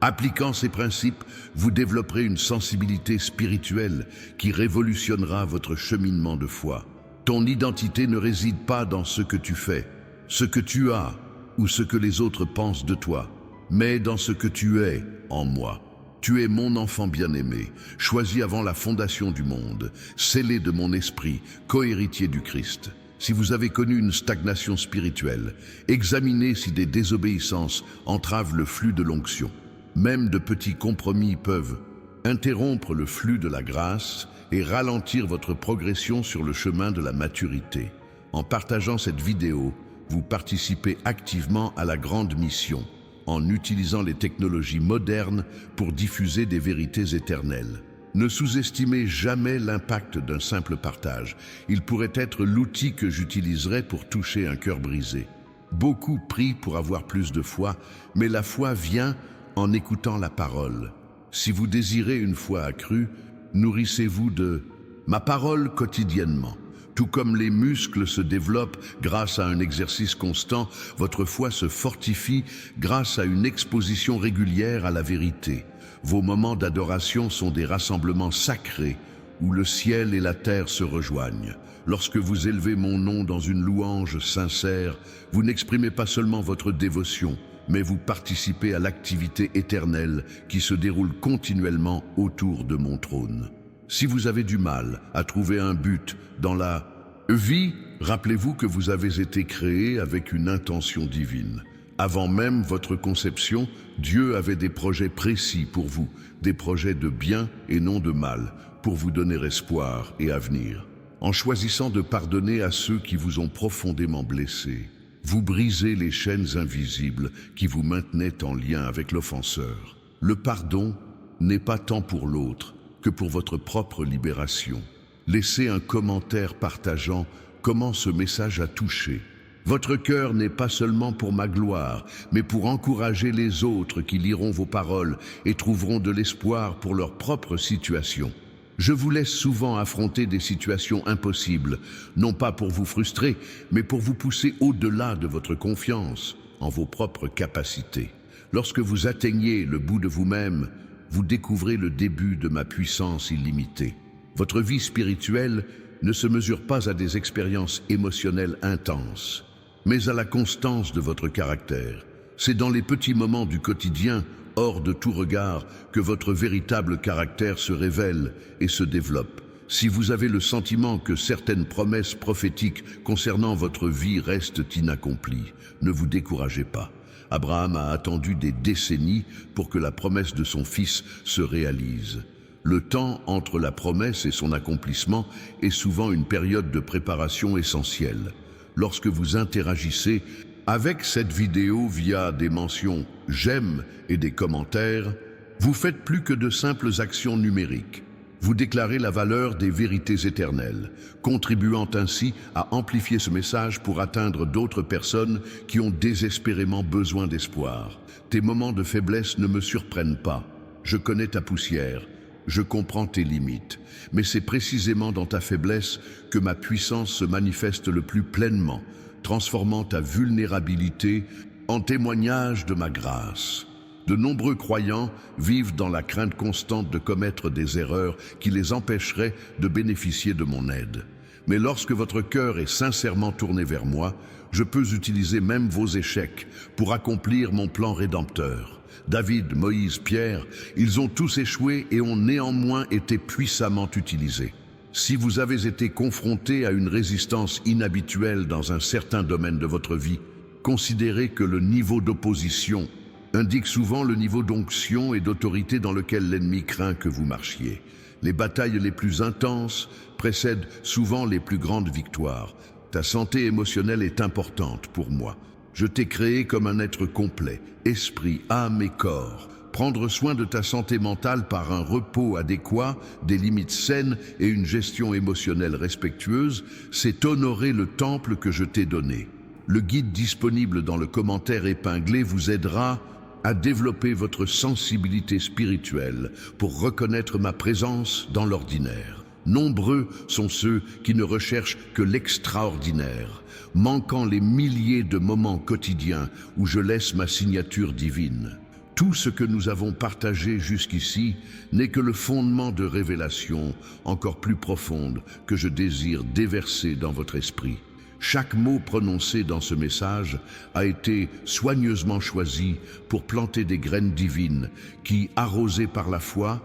Appliquant ces principes, vous développerez une sensibilité spirituelle qui révolutionnera votre cheminement de foi. Ton identité ne réside pas dans ce que tu fais, ce que tu as ou ce que les autres pensent de toi, mais dans ce que tu es en moi. Tu es mon enfant bien-aimé, choisi avant la fondation du monde, scellé de mon esprit, cohéritier du Christ. Si vous avez connu une stagnation spirituelle, examinez si des désobéissances entravent le flux de l'onction. Même de petits compromis peuvent interrompre le flux de la grâce et ralentir votre progression sur le chemin de la maturité. En partageant cette vidéo, vous participez activement à la grande mission, en utilisant les technologies modernes pour diffuser des vérités éternelles. Ne sous-estimez jamais l'impact d'un simple partage. Il pourrait être l'outil que j'utiliserais pour toucher un cœur brisé. Beaucoup prient pour avoir plus de foi, mais la foi vient en écoutant la parole. Si vous désirez une foi accrue, nourrissez-vous de ma parole quotidiennement. Tout comme les muscles se développent grâce à un exercice constant, votre foi se fortifie grâce à une exposition régulière à la vérité. Vos moments d'adoration sont des rassemblements sacrés où le ciel et la terre se rejoignent. Lorsque vous élevez mon nom dans une louange sincère, vous n'exprimez pas seulement votre dévotion, mais vous participez à l'activité éternelle qui se déroule continuellement autour de mon trône. Si vous avez du mal à trouver un but dans la vie, rappelez-vous que vous avez été créé avec une intention divine. Avant même votre conception, Dieu avait des projets précis pour vous, des projets de bien et non de mal, pour vous donner espoir et avenir. En choisissant de pardonner à ceux qui vous ont profondément blessé, vous brisez les chaînes invisibles qui vous maintenaient en lien avec l'offenseur. Le pardon n'est pas tant pour l'autre que pour votre propre libération. Laissez un commentaire partageant comment ce message a touché. Votre cœur n'est pas seulement pour ma gloire, mais pour encourager les autres qui liront vos paroles et trouveront de l'espoir pour leur propre situation. Je vous laisse souvent affronter des situations impossibles, non pas pour vous frustrer, mais pour vous pousser au-delà de votre confiance en vos propres capacités. Lorsque vous atteignez le bout de vous-même, vous découvrez le début de ma puissance illimitée. Votre vie spirituelle ne se mesure pas à des expériences émotionnelles intenses, mais à la constance de votre caractère. C'est dans les petits moments du quotidien, hors de tout regard, que votre véritable caractère se révèle et se développe. Si vous avez le sentiment que certaines promesses prophétiques concernant votre vie restent inaccomplies, ne vous découragez pas. Abraham a attendu des décennies pour que la promesse de son fils se réalise. Le temps entre la promesse et son accomplissement est souvent une période de préparation essentielle. Lorsque vous interagissez avec cette vidéo via des mentions « j'aime » et des commentaires, vous faites plus que de simples actions numériques. Vous déclarez la valeur des vérités éternelles, contribuant ainsi à amplifier ce message pour atteindre d'autres personnes qui ont désespérément besoin d'espoir. Tes moments de faiblesse ne me surprennent pas. Je connais ta poussière, je comprends tes limites, mais c'est précisément dans ta faiblesse que ma puissance se manifeste le plus pleinement, transformant ta vulnérabilité en témoignage de ma grâce. De nombreux croyants vivent dans la crainte constante de commettre des erreurs qui les empêcheraient de bénéficier de mon aide. Mais lorsque votre cœur est sincèrement tourné vers moi, je peux utiliser même vos échecs pour accomplir mon plan rédempteur. David, Moïse, Pierre, ils ont tous échoué et ont néanmoins été puissamment utilisés. Si vous avez été confronté à une résistance inhabituelle dans un certain domaine de votre vie, considérez que le niveau d'opposition indique souvent le niveau d'onction et d'autorité dans lequel l'ennemi craint que vous marchiez. Les batailles les plus intenses précèdent souvent les plus grandes victoires. Ta santé émotionnelle est importante pour moi. Je t'ai créé comme un être complet, esprit, âme et corps. Prendre soin de ta santé mentale par un repos adéquat, des limites saines et une gestion émotionnelle respectueuse, c'est honorer le temple que je t'ai donné. Le guide disponible dans le commentaire épinglé vous aidera à développer votre sensibilité spirituelle pour reconnaître ma présence dans l'ordinaire. Nombreux sont ceux qui ne recherchent que l'extraordinaire, manquant les milliers de moments quotidiens où je laisse ma signature divine. Tout ce que nous avons partagé jusqu'ici n'est que le fondement de révélations encore plus profondes que je désire déverser dans votre esprit. Chaque mot prononcé dans ce message a été soigneusement choisi pour planter des graines divines qui, arrosées par la foi,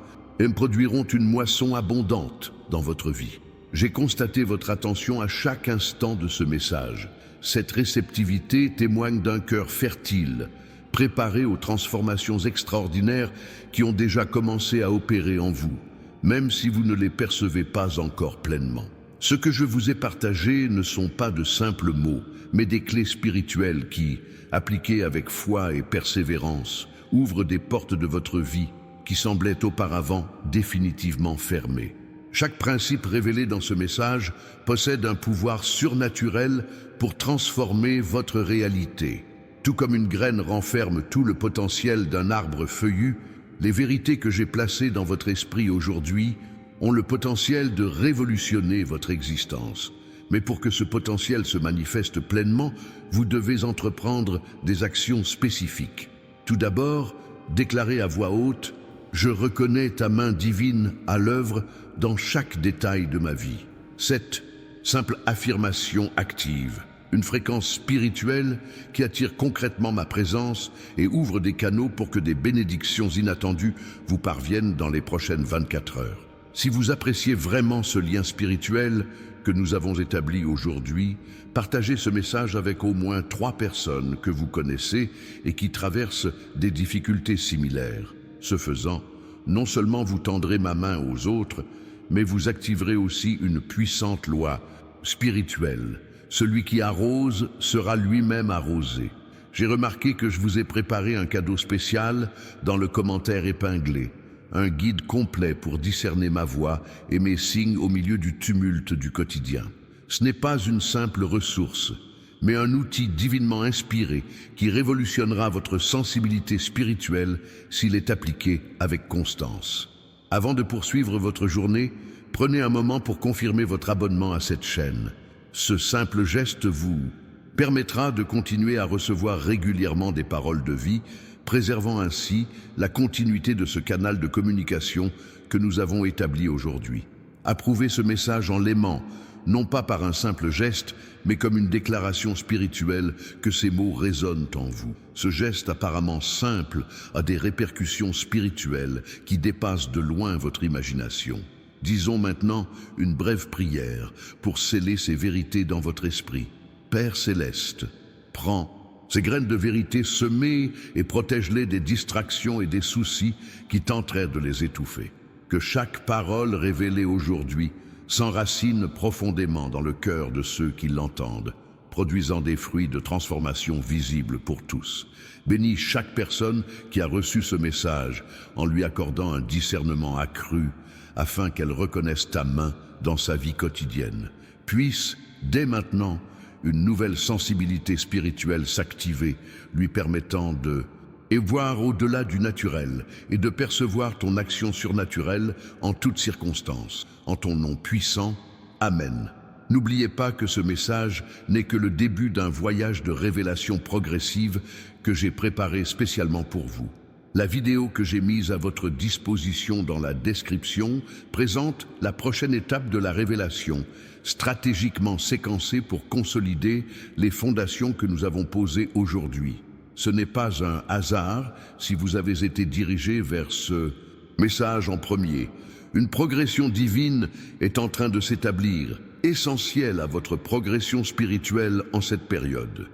produiront une moisson abondante dans votre vie. J'ai constaté votre attention à chaque instant de ce message. Cette réceptivité témoigne d'un cœur fertile, préparé aux transformations extraordinaires qui ont déjà commencé à opérer en vous, même si vous ne les percevez pas encore pleinement. Ce que je vous ai partagé ne sont pas de simples mots, mais des clés spirituelles qui, appliquées avec foi et persévérance, ouvrent des portes de votre vie qui semblaient auparavant définitivement fermées. Chaque principe révélé dans ce message possède un pouvoir surnaturel pour transformer votre réalité. Tout comme une graine renferme tout le potentiel d'un arbre feuillu, les vérités que j'ai placées dans votre esprit aujourd'hui ont le potentiel de révolutionner votre existence. Mais pour que ce potentiel se manifeste pleinement, vous devez entreprendre des actions spécifiques. Tout d'abord, déclarez à voix haute « Je reconnais ta main divine à l'œuvre dans chaque détail de ma vie ». Cette simple affirmation active une fréquence spirituelle qui attire concrètement ma présence et ouvre des canaux pour que des bénédictions inattendues vous parviennent dans les prochaines 24 heures. Si vous appréciez vraiment ce lien spirituel que nous avons établi aujourd'hui, partagez ce message avec au moins 3 personnes que vous connaissez et qui traversent des difficultés similaires. Ce faisant, non seulement vous tendrez ma main aux autres, mais vous activerez aussi une puissante loi spirituelle. Celui qui arrose sera lui-même arrosé. J'ai remarqué que je vous ai préparé un cadeau spécial dans le commentaire épinglé. Un guide complet pour discerner ma voix et mes signes au milieu du tumulte du quotidien. Ce n'est pas une simple ressource, mais un outil divinement inspiré qui révolutionnera votre sensibilité spirituelle s'il est appliqué avec constance. Avant de poursuivre votre journée, prenez un moment pour confirmer votre abonnement à cette chaîne. Ce simple geste vous permettra de continuer à recevoir régulièrement des paroles de vie, préservant ainsi la continuité de ce canal de communication que nous avons établi aujourd'hui. Approuvez ce message en l'aimant, non pas par un simple geste, mais comme une déclaration spirituelle que ces mots résonnent en vous. Ce geste apparemment simple a des répercussions spirituelles qui dépassent de loin votre imagination. Disons maintenant une brève prière pour sceller ces vérités dans votre esprit. Père céleste, prends ces graines de vérité semées et protège-les des distractions et des soucis qui tenteraient de les étouffer. Que chaque parole révélée aujourd'hui s'enracine profondément dans le cœur de ceux qui l'entendent, produisant des fruits de transformation visibles pour tous. Bénis chaque personne qui a reçu ce message en lui accordant un discernement accru afin qu'elle reconnaisse ta main dans sa vie quotidienne. Puisse, dès maintenant, une nouvelle sensibilité spirituelle s'activer, lui permettant de voir au-delà du naturel et de percevoir ton action surnaturelle en toutes circonstances. En ton nom puissant, Amen. N'oubliez pas que ce message n'est que le début d'un voyage de révélation progressive que j'ai préparé spécialement pour vous. La vidéo que j'ai mise à votre disposition dans la description présente la prochaine étape de la révélation, stratégiquement séquencée pour consolider les fondations que nous avons posées aujourd'hui. Ce n'est pas un hasard si vous avez été dirigé vers ce message en premier. Une progression divine est en train de s'établir, essentielle à votre progression spirituelle en cette période.